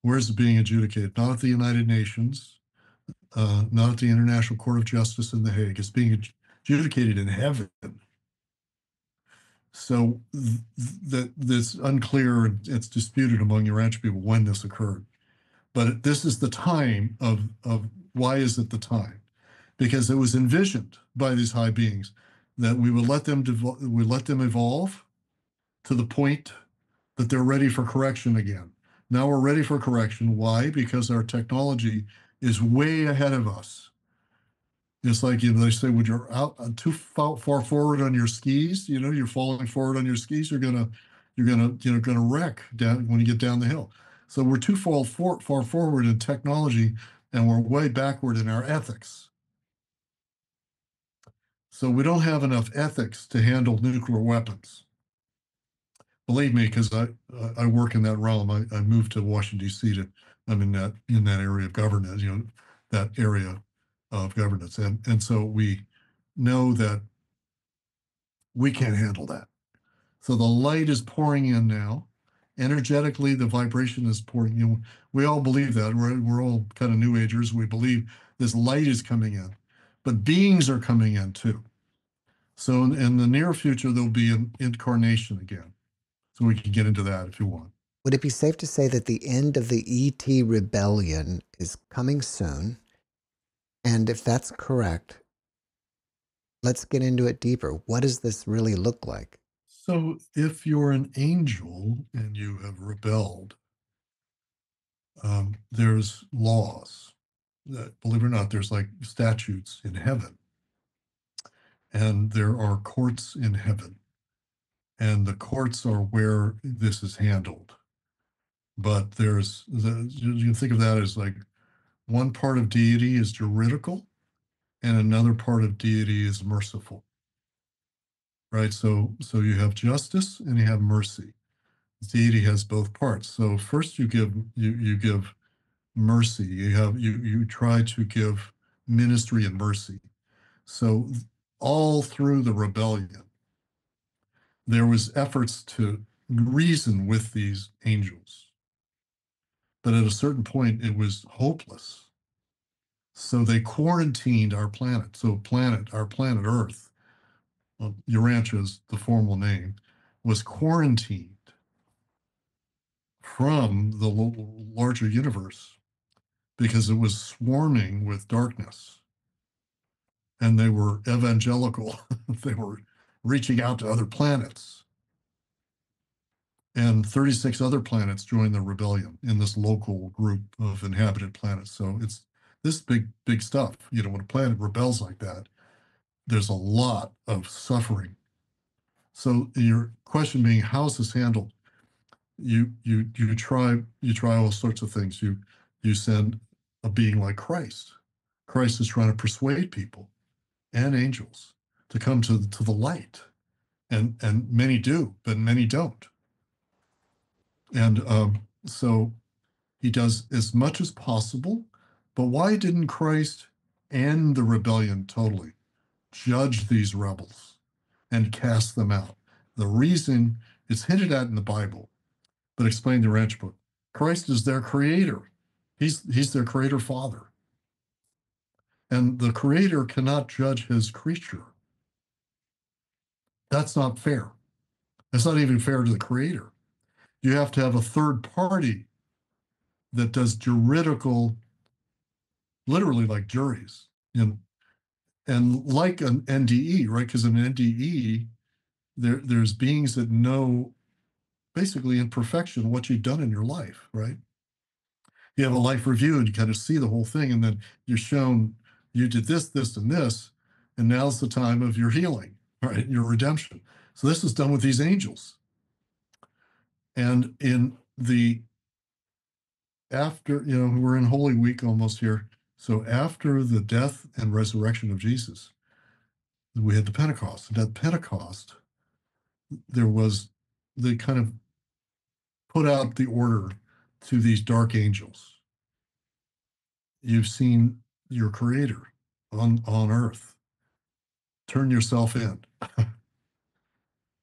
Where is it being adjudicated? Not at the United Nations, not at the International Court of Justice in The Hague. It's being adjudicated in heaven. So that's unclear, and it's disputed among Urantia people when this occurred. But this is the time of why is it the time? Because it was envisioned by these high beings that we would let them evolve to the point that they're ready for correction again. Now we're ready for correction. Why? Because our technology is way ahead of us. It's like, they say, when you're out too far forward on your skis, you're falling forward on your skis, you're gonna wreck down when you get down the hill. So we're too far forward in technology, and we're way backward in our ethics. So we don't have enough ethics to handle nuclear weapons. Believe me, because I work in that realm. I moved to Washington, D.C. I'm in that area of governance, that area of governance. And so we know that we can't handle that. So the light is pouring in now. Energetically, the vibration is pouring in. We all believe that. We're all kind of New Agers. We believe this light is coming in, but beings are coming in too. So in the near future, there'll be an incarnation again. So we can get into that if you want. Would it be safe to say that the end of the ET rebellion is coming soon? And if that's correct, let's get into it deeper. What does this really look like? So if you're an angel and you have rebelled, there's laws. Believe it or not, there's like statutes in heaven. And there are courts in heaven. And the courts are where this is handled. But you can think of that as like one part of deity is juridical and another part of deity is merciful, right? So you have justice and you have mercy. Deity has both parts. So first you give mercy. You try to give ministry and mercy. So all through the rebellion, there was efforts to reason with these angels. But at a certain point, it was hopeless. So they quarantined our planet. So our planet Earth, well, Urantia is the formal name, was quarantined from the larger universe because it was swarming with darkness. And they were evangelical. They were reaching out to other planets. And 36 other planets joined the rebellion in this local group of inhabited planets. So it's this big stuff. You know, when a planet rebels like that, there's a lot of suffering. So your question being, how is this handled? You try all sorts of things. You send a being like Christ. Christ is trying to persuade people and angels to come to the light, and many do, but many don't. And so he does as much as possible. But why didn't Christ end the rebellion totally, judge these rebels, and cast them out? The reason it's hinted at in the Bible, but explained in the Urantia Book. Christ is their creator. He's their creator father. And the creator cannot judge his creature. That's not fair. That's not even fair to the creator. You have to have a third party that does juridical, literally like juries, and like an NDE, right? Because in an NDE, there's beings that know basically in perfection what you've done in your life, right? You have a life review and you kind of see the whole thing, and then you're shown you did this, this, and this, and now's the time of your healing, right? Your redemption. So this is done with these angels. And in the after, we're in Holy Week almost here. So after the death and resurrection of Jesus, we had the Pentecost. And at Pentecost, there was they kind of put out the order to these dark angels. You've seen your creator on earth. Turn yourself in.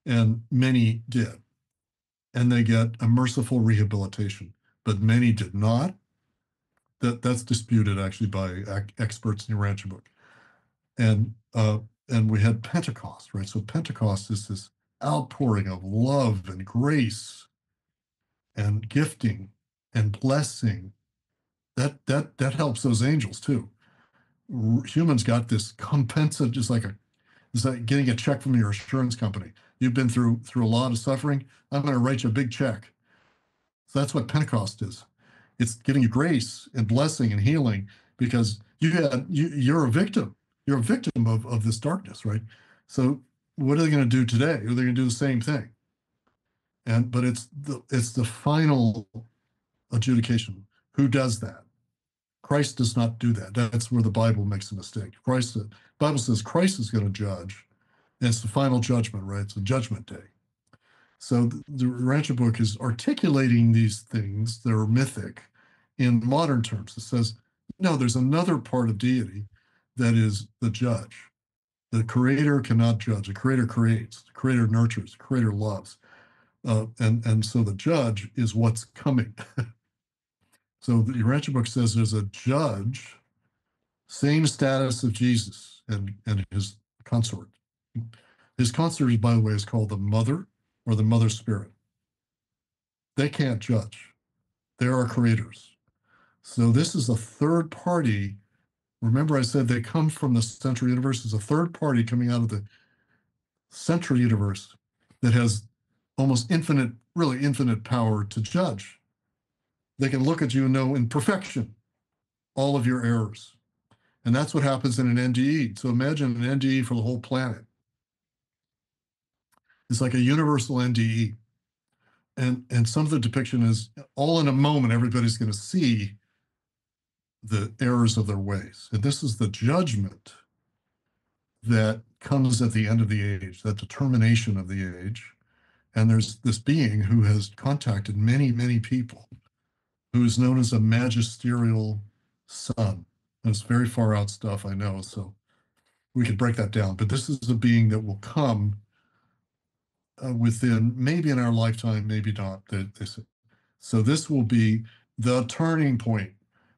And many did. And they get a merciful rehabilitation. But many did not. That's disputed actually by experts in the Urantia Book. And we had Pentecost, right? So Pentecost is this outpouring of love and grace and gifting and blessing. That helps those angels too. Humans got this compensated, it's like getting a check from your insurance company. You've been through a lot of suffering. I'm going to write you a big check. So that's what Pentecost is. It's giving you grace and blessing and healing because you're a victim. You're a victim of this darkness, right? So what are they going to do today? Are they going to do the same thing? But it's the final adjudication. Who does that? Christ does not do that. That's where the Bible makes a mistake. The Bible says Christ is going to judge, and it's the final judgment, right? It's a judgment day. So the Urantia Book is articulating these things that are mythic in modern terms. It says, no, there's another part of deity that is the judge. The creator cannot judge. The creator creates. The creator nurtures. The creator loves. And so the judge is what's coming. So the Urantia Book says there's a judge, same status of Jesus and his consort. His consort, by the way, is called the mother or the mother spirit. They can't judge. They're our creators. So this is a third party. Remember I said they come from the central universe. There's a third party coming out of the central universe that has almost really infinite power to judge. They can look at you and know in perfection all of your errors. And that's what happens in an NDE. So imagine an NDE for the whole planet. It's like a universal NDE. And some of the depiction is all in a moment, everybody's going to see the errors of their ways. And this is the judgment that comes at the end of the age, that determination of the age. And there's this being who has contacted many, many people, who is known as a magisterial son. And it's very far out stuff, I know, so we could break that down. But this is a being that will come within, maybe in our lifetime, maybe not. So this will be the turning point.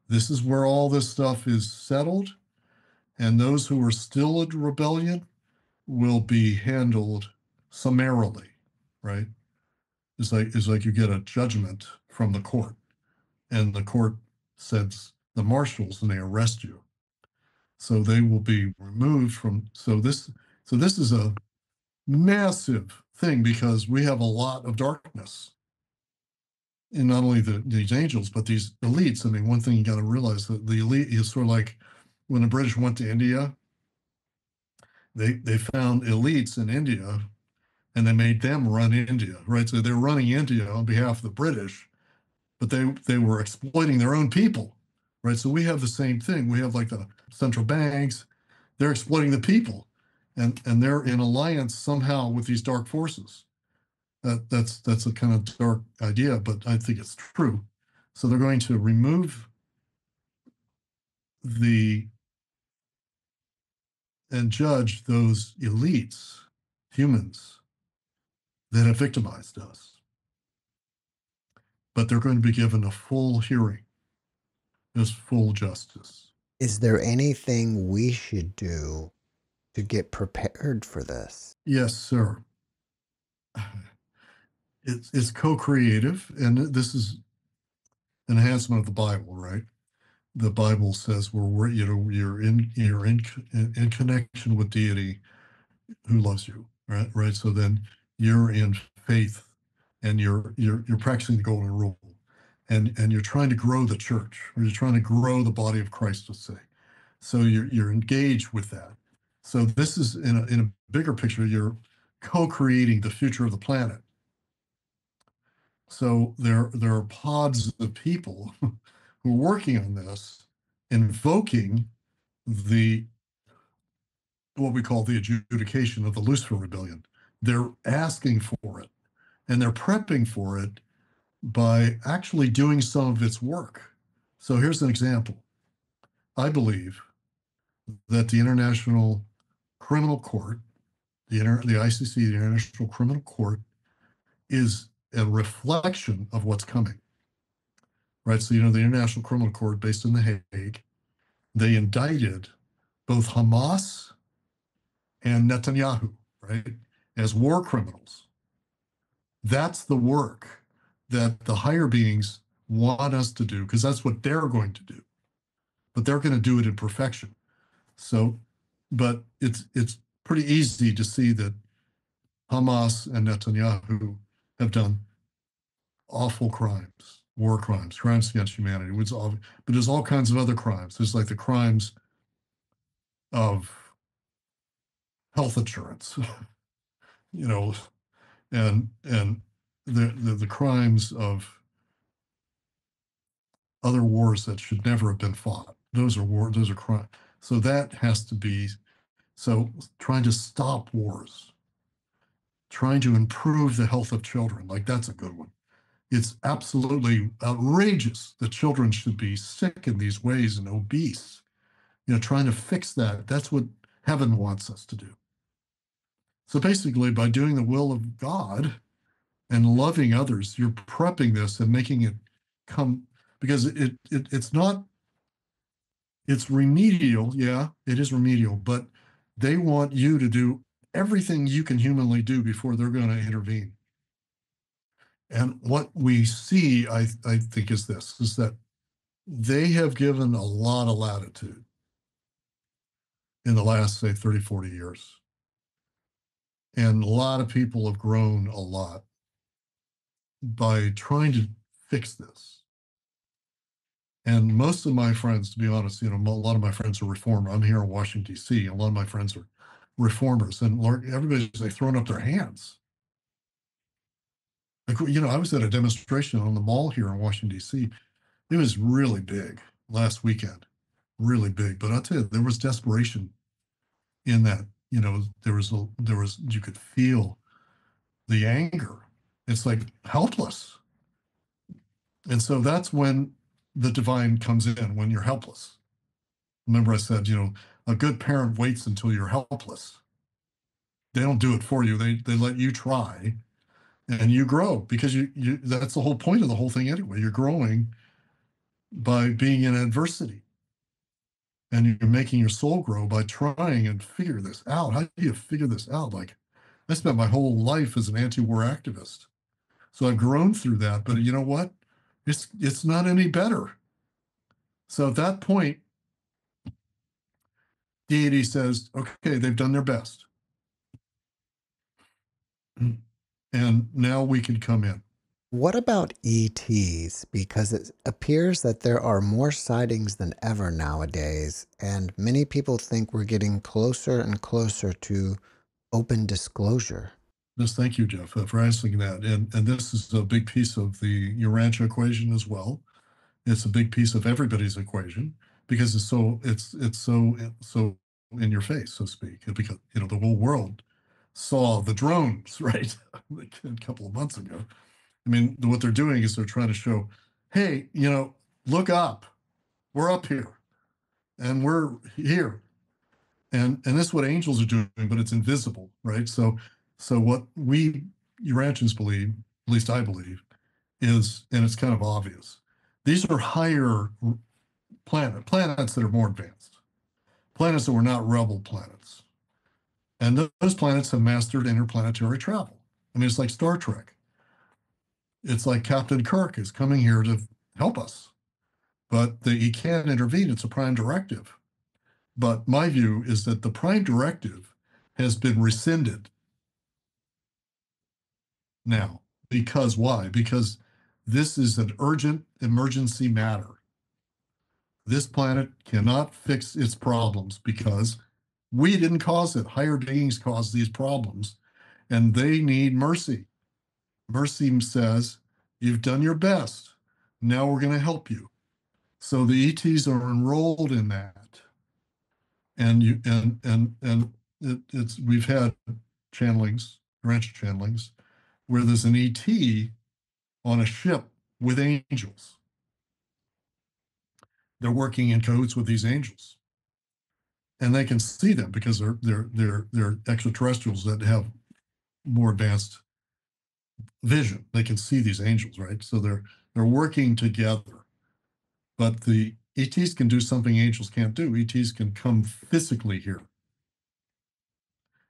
This is where all this stuff is settled, and those who are still in rebellion will be handled summarily, right? It's like you get a judgment from the court, and the court sends the marshals and they arrest you. So they will be removed from. So this is a massive thing, because we have a lot of darkness in not only these angels, but these elites. I mean, one thing you got to realize, that the elite is sort of like when the British went to India, they found elites in India and they made them run India, right? So they're running India on behalf of the British, but they were exploiting their own people, right? So we have the same thing. We have like the central banks, they're exploiting the people, and they're in alliance somehow with these dark forces. That's a kind of dark idea, but I think it's true. So they're going to remove and judge those elites, humans, that have victimized us. But they're going to be given a full hearing. There's full justice. Is there anything we should do to get prepared for this? Yes, sir. It's co-creative, and this is an enhancement of the Bible, right? The Bible says you're in connection with deity who loves you, right? Right. So then you're in faith, and you're practicing the golden rule, and you're trying to grow the church, or you're trying to grow the body of Christ, let's say. So you're engaged with that. So this is in a bigger picture. You're co-creating the future of the planet. So there are pods of people who are working on this, invoking what we call the adjudication of the Lucifer rebellion. They're asking for it, and they're prepping for it by actually doing some of its work. So here's an example. I believe that the International Criminal Court, the ICC, the International Criminal Court, is a reflection of what's coming, right? So, the International Criminal Court, based in The Hague, they indicted both Hamas and Netanyahu, right, as war criminals. That's the work that the higher beings want us to do, because that's what they're going to do. But they're going to do it in perfection. So, but it's pretty easy to see that Hamas and Netanyahu have done awful crimes, war crimes, crimes against humanity. But there's all kinds of other crimes. There's like the crimes of health insurance, and the crimes of other wars that should never have been fought. Those are crimes. So that has to be, trying to stop wars, trying to improve the health of children, like that's a good one. It's absolutely outrageous that children should be sick in these ways and obese. Trying to fix that. That's what heaven wants us to do. So basically, by doing the will of God and loving others, you're prepping this and making it come, because it's remedial. Yeah, it is remedial, but they want you to do everything you can humanly do before they're going to intervene. And what we see, I think, is that they have given a lot of latitude in the last, say, 30, 40 years. And a lot of people have grown a lot by trying to fix this. And most of my friends, to be honest, a lot of my friends are reformer. I'm here in Washington, D.C. A lot of my friends are reformers, and everybody's like throwing up their hands. Like, I was at a demonstration on the mall here in Washington, D.C. It was really big. last weekend, really big. But I'll tell you, there was desperation in that. You know, you could feel the anger. It's like helpless. And so that's when the divine comes in, when you're helpless. Remember I said, you know, a good parent waits until you're helpless. They don't do it for you. They let you try and you grow because you that's the whole point of the whole thing anyway. You're growing by being in adversity. And you're making your soul grow by trying and figure this out. How do you figure this out? Like I spent my whole life as an anti-war activist. So I've grown through that, but you know what? It's not any better. So at that point, deity says, okay, they've done their best. And now we can come in. What about ETs? Because it appears that there are more sightings than ever nowadays, and many people think we're getting closer and closer to open disclosure. Yes, thank you, Jeff, for asking that. And this is a big piece of the Urantia equation as well. It's a big piece of everybody's equation because it's so in your face, so to speak. Because you know the whole world saw the drones, right? Like a couple of months ago. I mean, what they're doing is they're trying to show, hey, you know, look up. We're up here and we're here. And this is what angels are doing, but it's invisible, right? So what we Urantians believe, at least I believe, is, and it's kind of obvious, these are higher planets that are more advanced, planets that were not rebel planets. And those planets have mastered interplanetary travel. I mean, it's like Star Trek. It's like Captain Kirk is coming here to help us, but he can't intervene. It's a prime directive. But my view is that the prime directive has been rescinded now. Because why? Because this is an urgent emergency matter. This planet cannot fix its problems because we didn't cause it. Higher beings caused these problems, and they need mercy. Mercy says, you've done your best. Now we're going to help you. So the ETs are enrolled in that. And it's we've had channelings, branch channelings, where there's an ET on a ship with angels. They're working in cahoots with these angels. And they can see them because they're extraterrestrials that have more advanced vision. They can see these angels, right? So they're working together. But the ETs can do something angels can't do. ETs can come physically here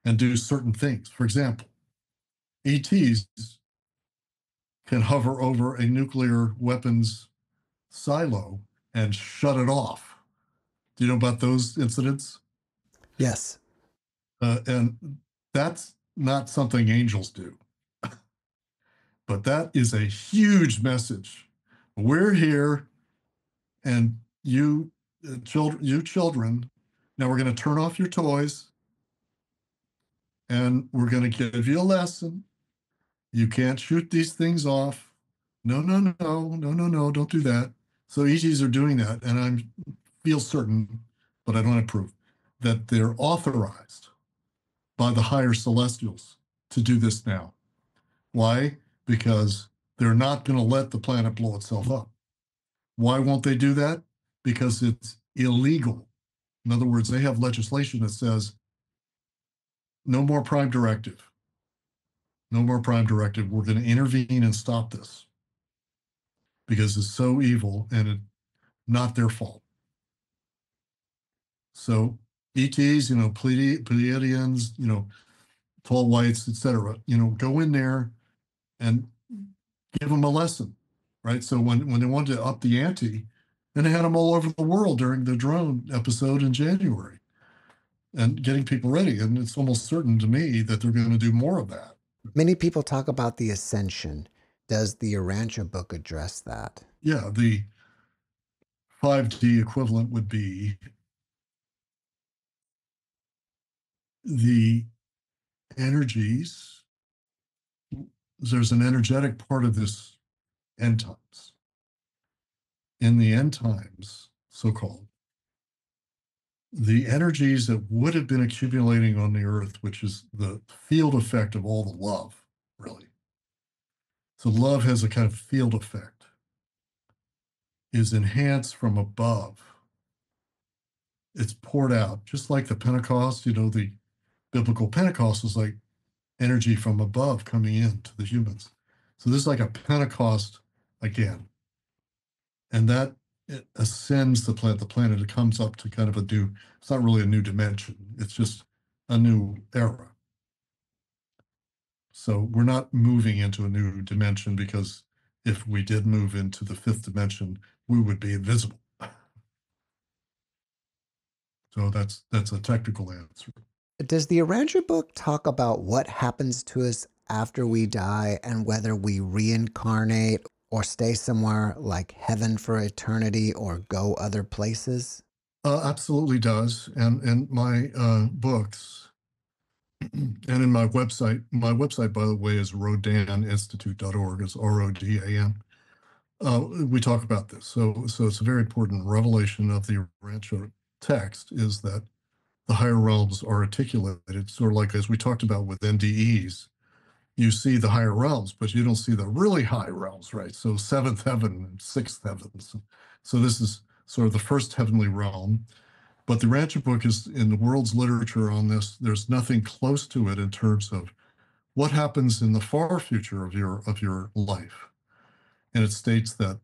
and do certain things. For example, ETs can hover over a nuclear weapons silo and shut it off. Do you know about those incidents? Yes. And that's not something angels do. But that is a huge message. We're here, and you children, now we're going to turn off your toys, and we're going to give you a lesson. You can't shoot these things off. No, no, no, no, no, no, don't do that. So ETs are doing that, and I feel certain, but I don't have proof, that they're authorized by the higher celestials to do this now. Why? Because they're not going to let the planet blow itself up. Why won't they do that? Because it's illegal. In other words, they have legislation that says no more prime directive. No more prime directive. We're going to intervene and stop this because it's so evil and it's not their fault. So ETs, you know, Pleiadians, you know, tall whites, etc., you know, go in there and give them a lesson, right? So when they wanted to up the ante, then they had them all over the world during the drone episode in January and getting people ready. And it's almost certain to me that they're going to do more of that. Many people talk about the ascension. Does the Urantia book address that? Yeah, the 5D equivalent would be the energies. There's an energetic part of this end times. In the end times, so-called, the energies that would have been accumulating on the earth, which is the field effect of all the love, really. So love has a kind of field effect, is enhanced from above. It's poured out, just like the Pentecost, the biblical Pentecost is like energy from above coming in to the humans. So this is like a Pentecost again. And that it ascends the planet. The planet, it comes up to kind of it's not really a new dimension. It's just a new era. So we're not moving into a new dimension, because if we did move into the fifth dimension, we would be invisible. So that's a technical answer. Does the Urantia book talk about what happens to us after we die and whether we reincarnate or stay somewhere like heaven for eternity or go other places? Absolutely does. And in my books and in my website, by the way, is rodaninstitute.org. It's RODAN. We talk about this. So it's a very important revelation of the Urantia text, is that the higher realms are articulated, sort of like as we talked about with NDEs. You see the higher realms, but you don't see the really high realms, right? So seventh heaven and sixth heavens. So this is sort of the first heavenly realm. But the Urantia book is, in the world's literature on this, there's nothing close to it in terms of what happens in the far future of your life. And it states that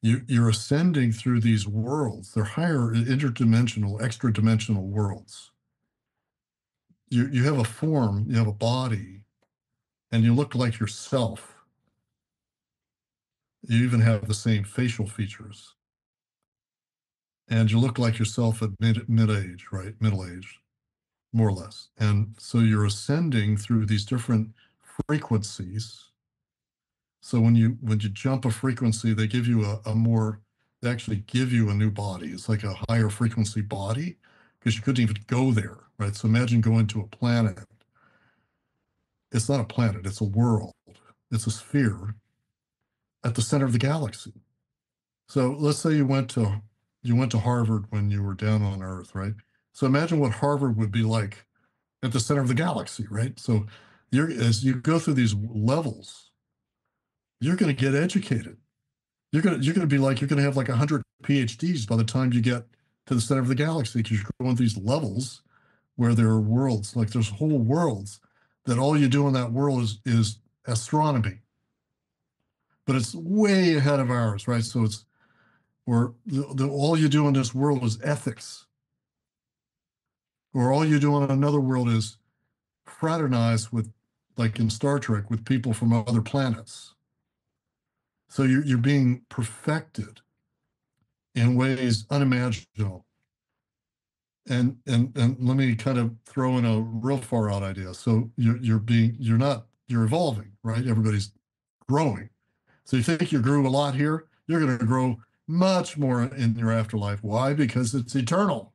you're ascending through these worlds. They're higher interdimensional, extra-dimensional worlds. You have a form, you have a body, and you look like yourself. You even have the same facial features. And you look like yourself at mid-age, right? Middle age, more or less. And so you're ascending through these different frequencies. So when you jump a frequency, they give you they actually give you a new body. It's like a higher frequency body, because you couldn't even go there, right? So imagine going to a planet. It's not a planet, it's a world. It's a sphere at the center of the galaxy. So let's say you went to Harvard when you were down on Earth, right? So imagine what Harvard would be like at the center of the galaxy, right? So as you go through these levels, you're going to get educated. You're going to be like, you're going to have like 100 PhDs by the time you get to the center of the galaxy, because you're going through these levels where there are worlds, like there's whole worlds that all you do in that world is astronomy. But it's way ahead of ours, right? So it's where all you do in this world is ethics, or all you do in another world is fraternize with, like in Star Trek, with people from other planets. So you're being perfected in ways unimaginable. And let me kind of throw in a real far out idea. So you're evolving, right? Everybody's growing. So you think you grew a lot here, you're going to grow much more in your afterlife. Why? Because it's eternal.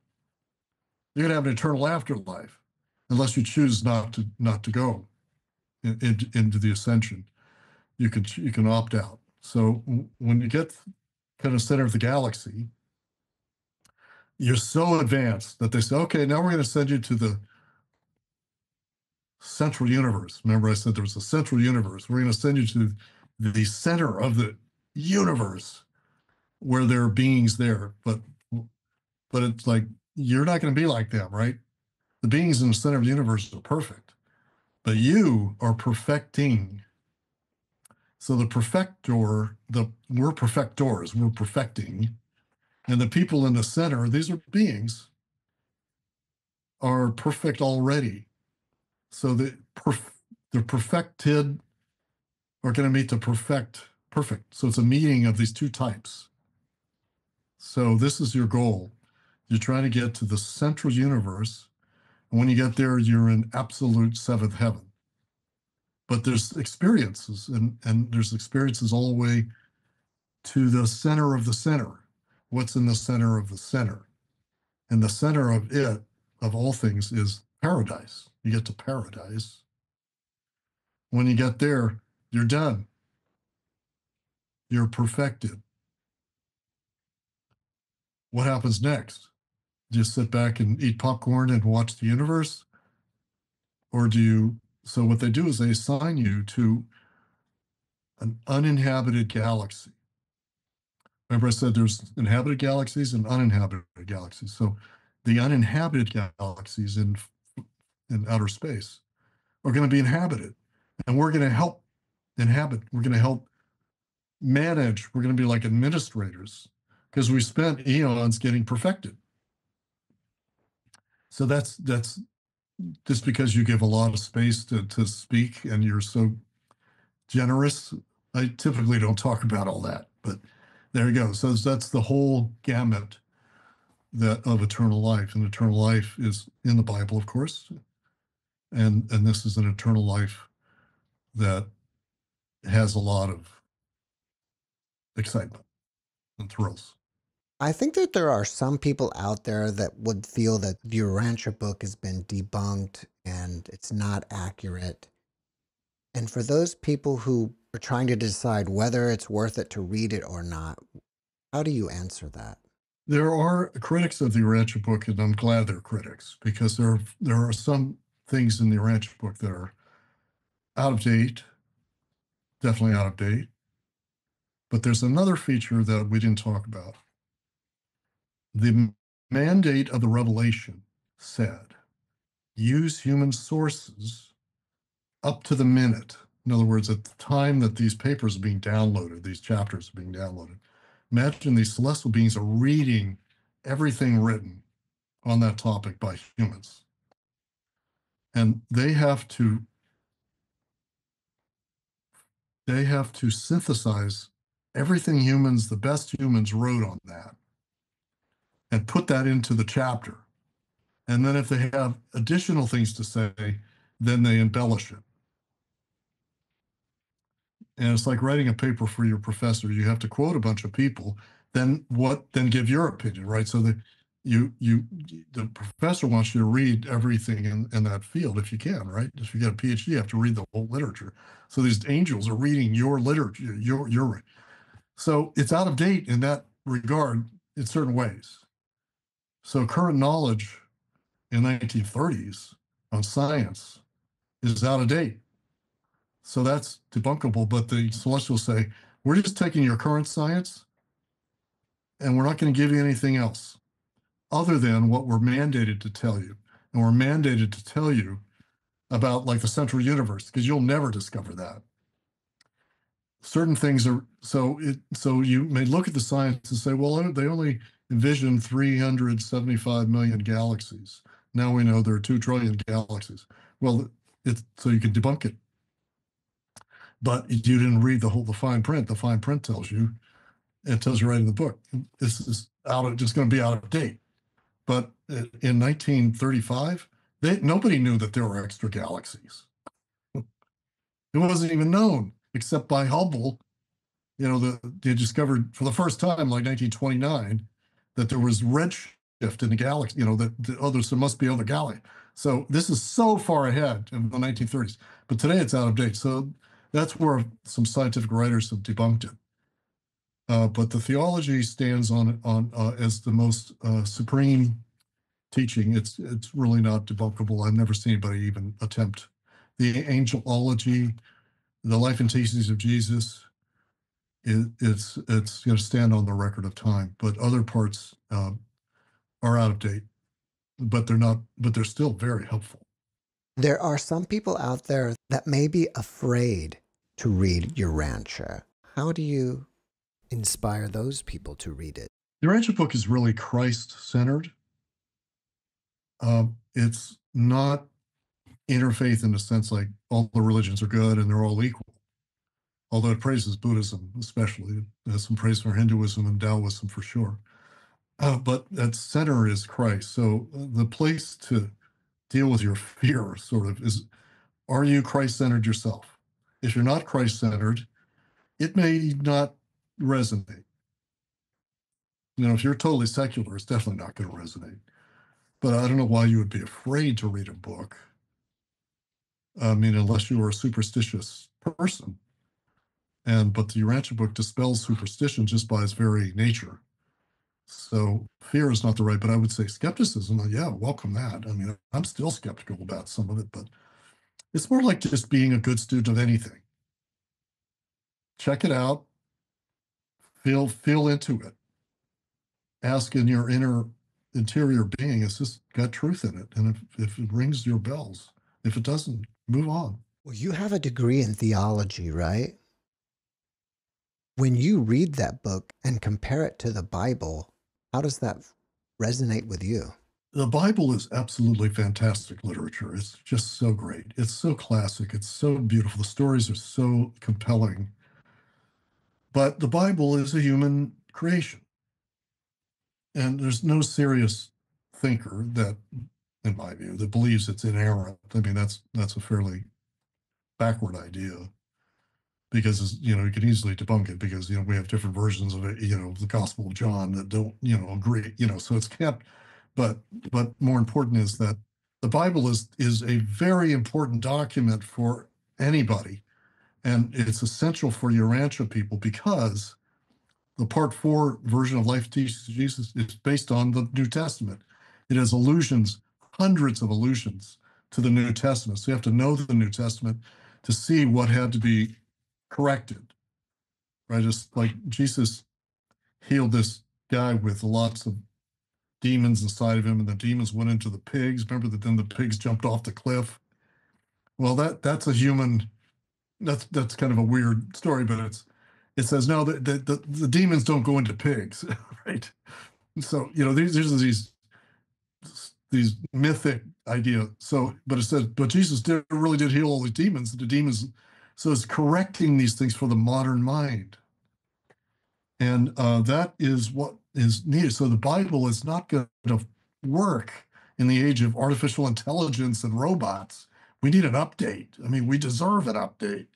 You're going to have an eternal afterlife, unless you choose not to go into the ascension. You can opt out. So when you get kind of center of the galaxy, you're so advanced that they say, okay, now we're going to send you to the central universe. Remember, I said there was a central universe. We're going to send you to the center of the universe, where there are beings there. But it's like, you're not going to be like them, right? The beings in the center of the universe are perfect, but you are perfecting. So the perfector, we're perfectors, we're perfecting. And the people in the center, these are beings, are perfect already. So the perfected are going to meet the perfect. So it's a meeting of these two types. So this is your goal. You're trying to get to the central universe. And when you get there, you're in absolute seventh heaven. But there's experiences, and there's experiences all the way to the center of the center. What's in the center of the center? And the center of all things, is paradise. You get to paradise. When you get there, you're done. You're perfected. what happens next? Just sit back and eat popcorn and watch the universe? Or do you, so what they do is they assign you to an uninhabited galaxy. Remember I said there's inhabited galaxies and uninhabited galaxies. So the uninhabited galaxies in outer space are going to be inhabited. And we're going to help inhabit. We're going to help manage. We're going to be like administrators because we spent eons getting perfected. So that's just because you give a lot of space to speak and you're so generous. I typically don't talk about all that, but there you go. So that's the whole gamut that of eternal life, and eternal life is in the Bible, of course, and this is an eternal life that has a lot of excitement and thrills. I think that there are some people out there that would feel that the Urantia book has been debunked and it's not accurate. And for those people who are trying to decide whether it's worth it to read it or not, how do you answer that? There are critics of the Urantia book, and I'm glad they're critics because there are some things in the Urantia book that are out of date, definitely out of date. But there's another feature that we didn't talk about. The mandate of the revelation said, use human sources up to the minute. In other words, at the time that these papers are being downloaded, these chapters are being downloaded, imagine these celestial beings are reading everything written on that topic by humans. And they have to synthesize everything humans, the best humans wrote on that, and put that into the chapter. And then if they have additional things to say, then they embellish it. And it's like writing a paper for your professor. You have to quote a bunch of people, then give your opinion, right? So that the professor wants you to read everything in that field if you can, right? If you get a PhD, you have to read the whole literature. So these angels are reading your literature, your so it's out of date in that regard in certain ways. So current knowledge in the 1930s on science is out of date. So that's debunkable, but the celestials say, we're just taking your current science and we're not going to give you anything else other than what we're mandated to tell you. And we're mandated to tell you about like the central universe, because you'll never discover that. Certain things are, so you may look at the science and say, well, they only envisioned 375 million galaxies. Now we know there are 2 trillion galaxies. Well, so you can debunk it. But you didn't read the fine print. The fine print tells you, it tells you right in the book, this is just going to be out of date. But in 1935, nobody knew that there were extra galaxies. It wasn't even known, except by Hubble. They discovered for the first time, like 1929, that there was redshift in the galaxy. There must be other galaxies. So this is so far ahead in the 1930s. But today it's out of date. So that's where some scientific writers have debunked it. But the theology stands on as the most supreme teaching. It's really not debunkable. I've never seen anybody even attempt. The angelology, the life and teachings of Jesus, it's going to stand on the record of time. But other parts are out of date. But they're not. But they're still very helpful. There are some people out there that may be afraid to read Urantia. How do you inspire those people to read it? The Urantia book is really Christ-centered. It's not interfaith in the sense like all the religions are good and they're all equal. Although it praises Buddhism, especially. It has some praise for Hinduism and Taoism for sure. But at center is Christ. So the place to deal with your fear sort of is, are you Christ-centered yourself? If you're not Christ-centered, it may not resonate. If you're totally secular, it's definitely not going to resonate. But I don't know why you would be afraid to read a book. I mean, unless you are a superstitious person. But the Urantia book dispels superstition just by its very nature. So fear is not the right, but I would say skepticism, yeah, welcome that. I mean, I'm still skeptical about some of it, but it's more like just being a good student of anything. Check it out, feel into it. Ask in your interior being, has this got truth in it? And if it rings your bells, if it doesn't, move on. Well, you have a degree in theology, right? When you read that book and compare it to the Bible, how does that resonate with you? The Bible is absolutely fantastic literature. It's just so great. It's so classic. It's so beautiful. The stories are so compelling. But the Bible is a human creation. And there's no serious thinker that, in my view, that believes it's inerrant. I mean, that's a fairly backward idea because, you can easily debunk it because, we have different versions of it, the Gospel of John that don't, agree, so it's can't, but more important is that the Bible is a very important document for anybody. And it's essential for Urantia people because the part 4 version of Life Teaches Jesus is based on the New Testament. It has allusions, hundreds of allusions to the New Testament. So you have to know the New Testament to see what had to be corrected, right? Just like Jesus healed this guy with lots of demons inside of him, and the demons went into the pigs. Remember that then the pigs jumped off the cliff. Well, that's a human. That's kind of a weird story, but it says no, the demons don't go into pigs, right? So these are these mythic idea. So, but it says, but Jesus really did heal all these demons. The demons, so it's correcting these things for the modern mind, and that is what is needed. So the Bible is not going to work in the age of artificial intelligence and robots. We need an update. I mean, we deserve an update.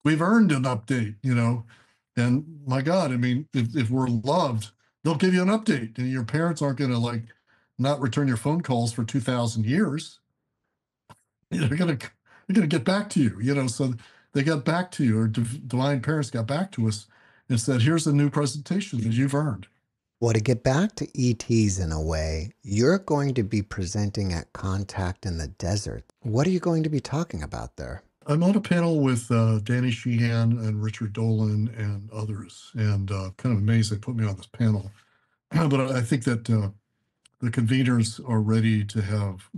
We've earned an update, and my God, I mean, if we're loved, they'll give you an update, and your parents aren't going to not return your phone calls for 2,000 years. They're going to get back to you, so they got back to you, or divine parents got back to us and said, here's a new presentation that you've earned. Well, to get back to ETs in a way, you're going to be presenting at Contact in the Desert. What are you going to be talking about there? I'm on a panel with Danny Sheehan and Richard Dolan and others, and kind of amazed they put me on this panel. But I think that the conveners are ready to have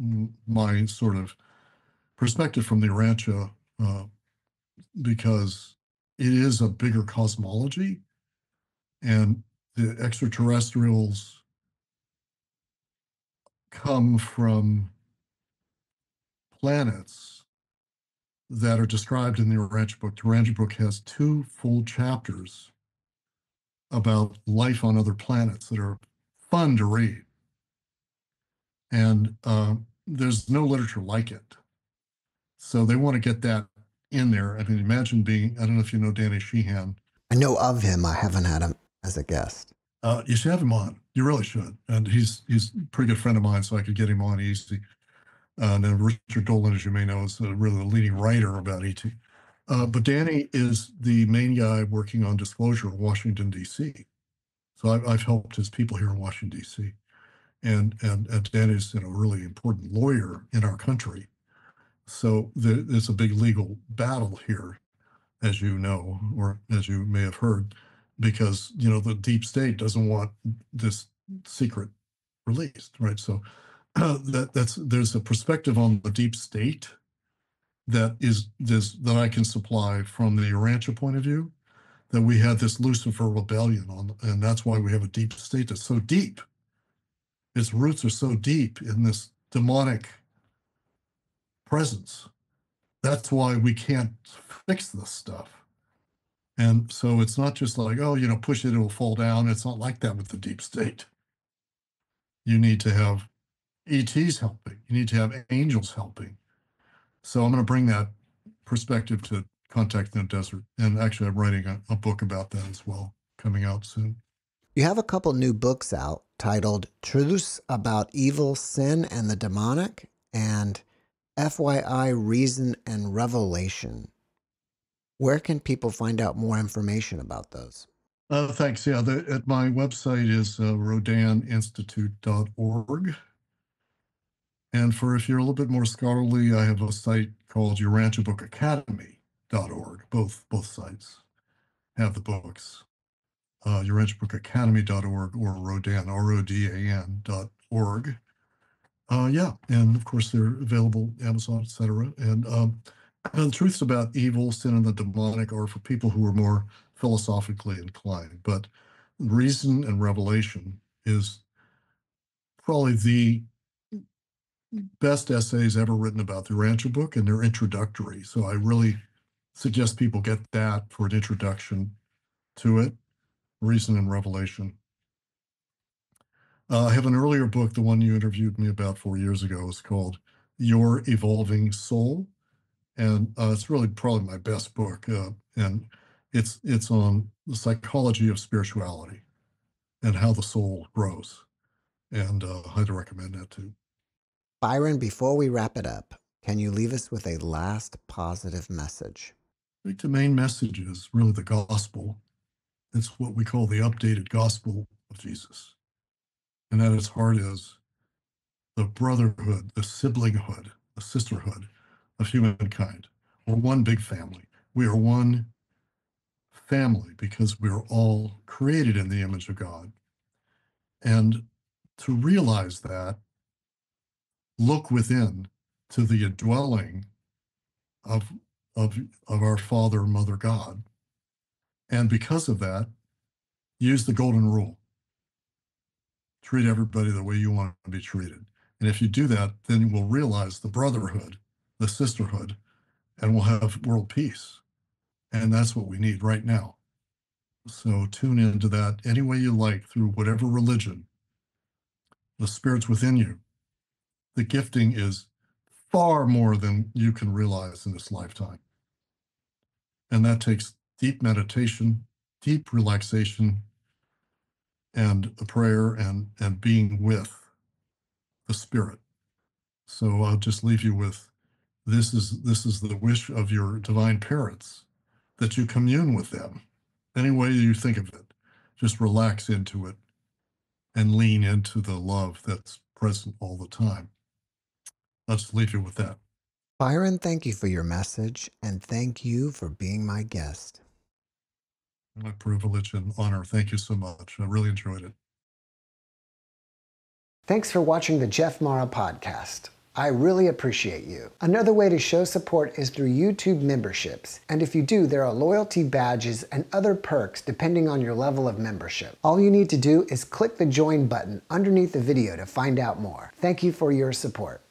my sort of perspective from the Urantia, because it is a bigger cosmology, and the extraterrestrials come from planets that are described in the Urantia book. The Urantia book has 2 full chapters about life on other planets that are fun to read. And there's no literature like it. So they want to get that in there. I mean, imagine being, I don't know if you know Danny Sheehan. I know of him. I haven't had him as a guest. You should have him on. You really should. And he's a pretty good friend of mine, so I could get him on easy. And then Richard Dolan, as you may know, is really the leading writer about ET. But Danny is the main guy working on disclosure in Washington, D.C. So I've helped his people here in Washington, D.C. And Danny's a really important lawyer in our country. So there's a big legal battle here, as you know, or as you may have heard, because the deep state doesn't want this secret released, right? So there's a perspective on the deep state that I can supply from the Urantia point of view, that we had this Lucifer rebellion on, and that's why we have a deep state that's so deep. Its roots are so deep in this demonic presence. That's why we can't fix this stuff. And so it's not just like, oh, push it, it'll fall down. It's not like that with the deep state. You need to have ETs helping. You need to have angels helping. So I'm going to bring that perspective to Contact in the Desert. And actually, I'm writing a book about that as well, coming out soon. You have a couple new books out titled Truths About Evil, Sin, and the Demonic, and FYI, Reason and Revelation. Where can people find out more information about those? Thanks. Yeah, at my website is rodaninstitute.org. And for if you're a little bit more scholarly, I have a site called Urantia Book Academy.org. Both sites have the books. UrantiaBookAcademy.org or Rodan, RODAN.org. Yeah, and of course they're available Amazon, etc. And the truths about evil, sin, and the demonic are for people who are more philosophically inclined. But reason and revelation is probably the best essays ever written about the Urantia book, and they're introductory. So I really suggest people get that for an introduction to it, reason and revelation. I have an earlier book, the one you interviewed me about 4 years ago, is called Your Evolving Soul. And it's really probably my best book. And it's on the psychology of spirituality and how the soul grows. And I'd recommend that too. Byron, before we wrap it up, can you leave us with a last positive message? I think the main message is really the gospel. It's what we call the updated gospel of Jesus. And at its heart is the brotherhood, the siblinghood, the sisterhood of humankind. We're one big family. We are one family because we are all created in the image of God. And to realize that, look within to the indwelling of our Father and Mother God. And because of that, use the golden rule. Treat everybody the way you want to be treated. And if you do that, then you will realize the brotherhood, the sisterhood, and we'll have world peace. And that's what we need right now. So tune into that any way you like through whatever religion. The spirit's within you. The gifting is far more than you can realize in this lifetime. And that takes deep meditation, deep relaxation, and a prayer and being with the spirit. So I'll just leave you with this is the wish of your divine parents, that you commune with them any way you think of it. Just relax into it and lean into the love that's present all the time. I'll just leave you with that. Byron, thank you for your message, and thank you for being my guest. My privilege and honor. Thank you so much. I really enjoyed it. Thanks for watching the JeffMara podcast. I really appreciate you. Another way to show support is through YouTube memberships. And if you do, there are loyalty badges and other perks depending on your level of membership. All you need to do is click the join button underneath the video to find out more. Thank you for your support.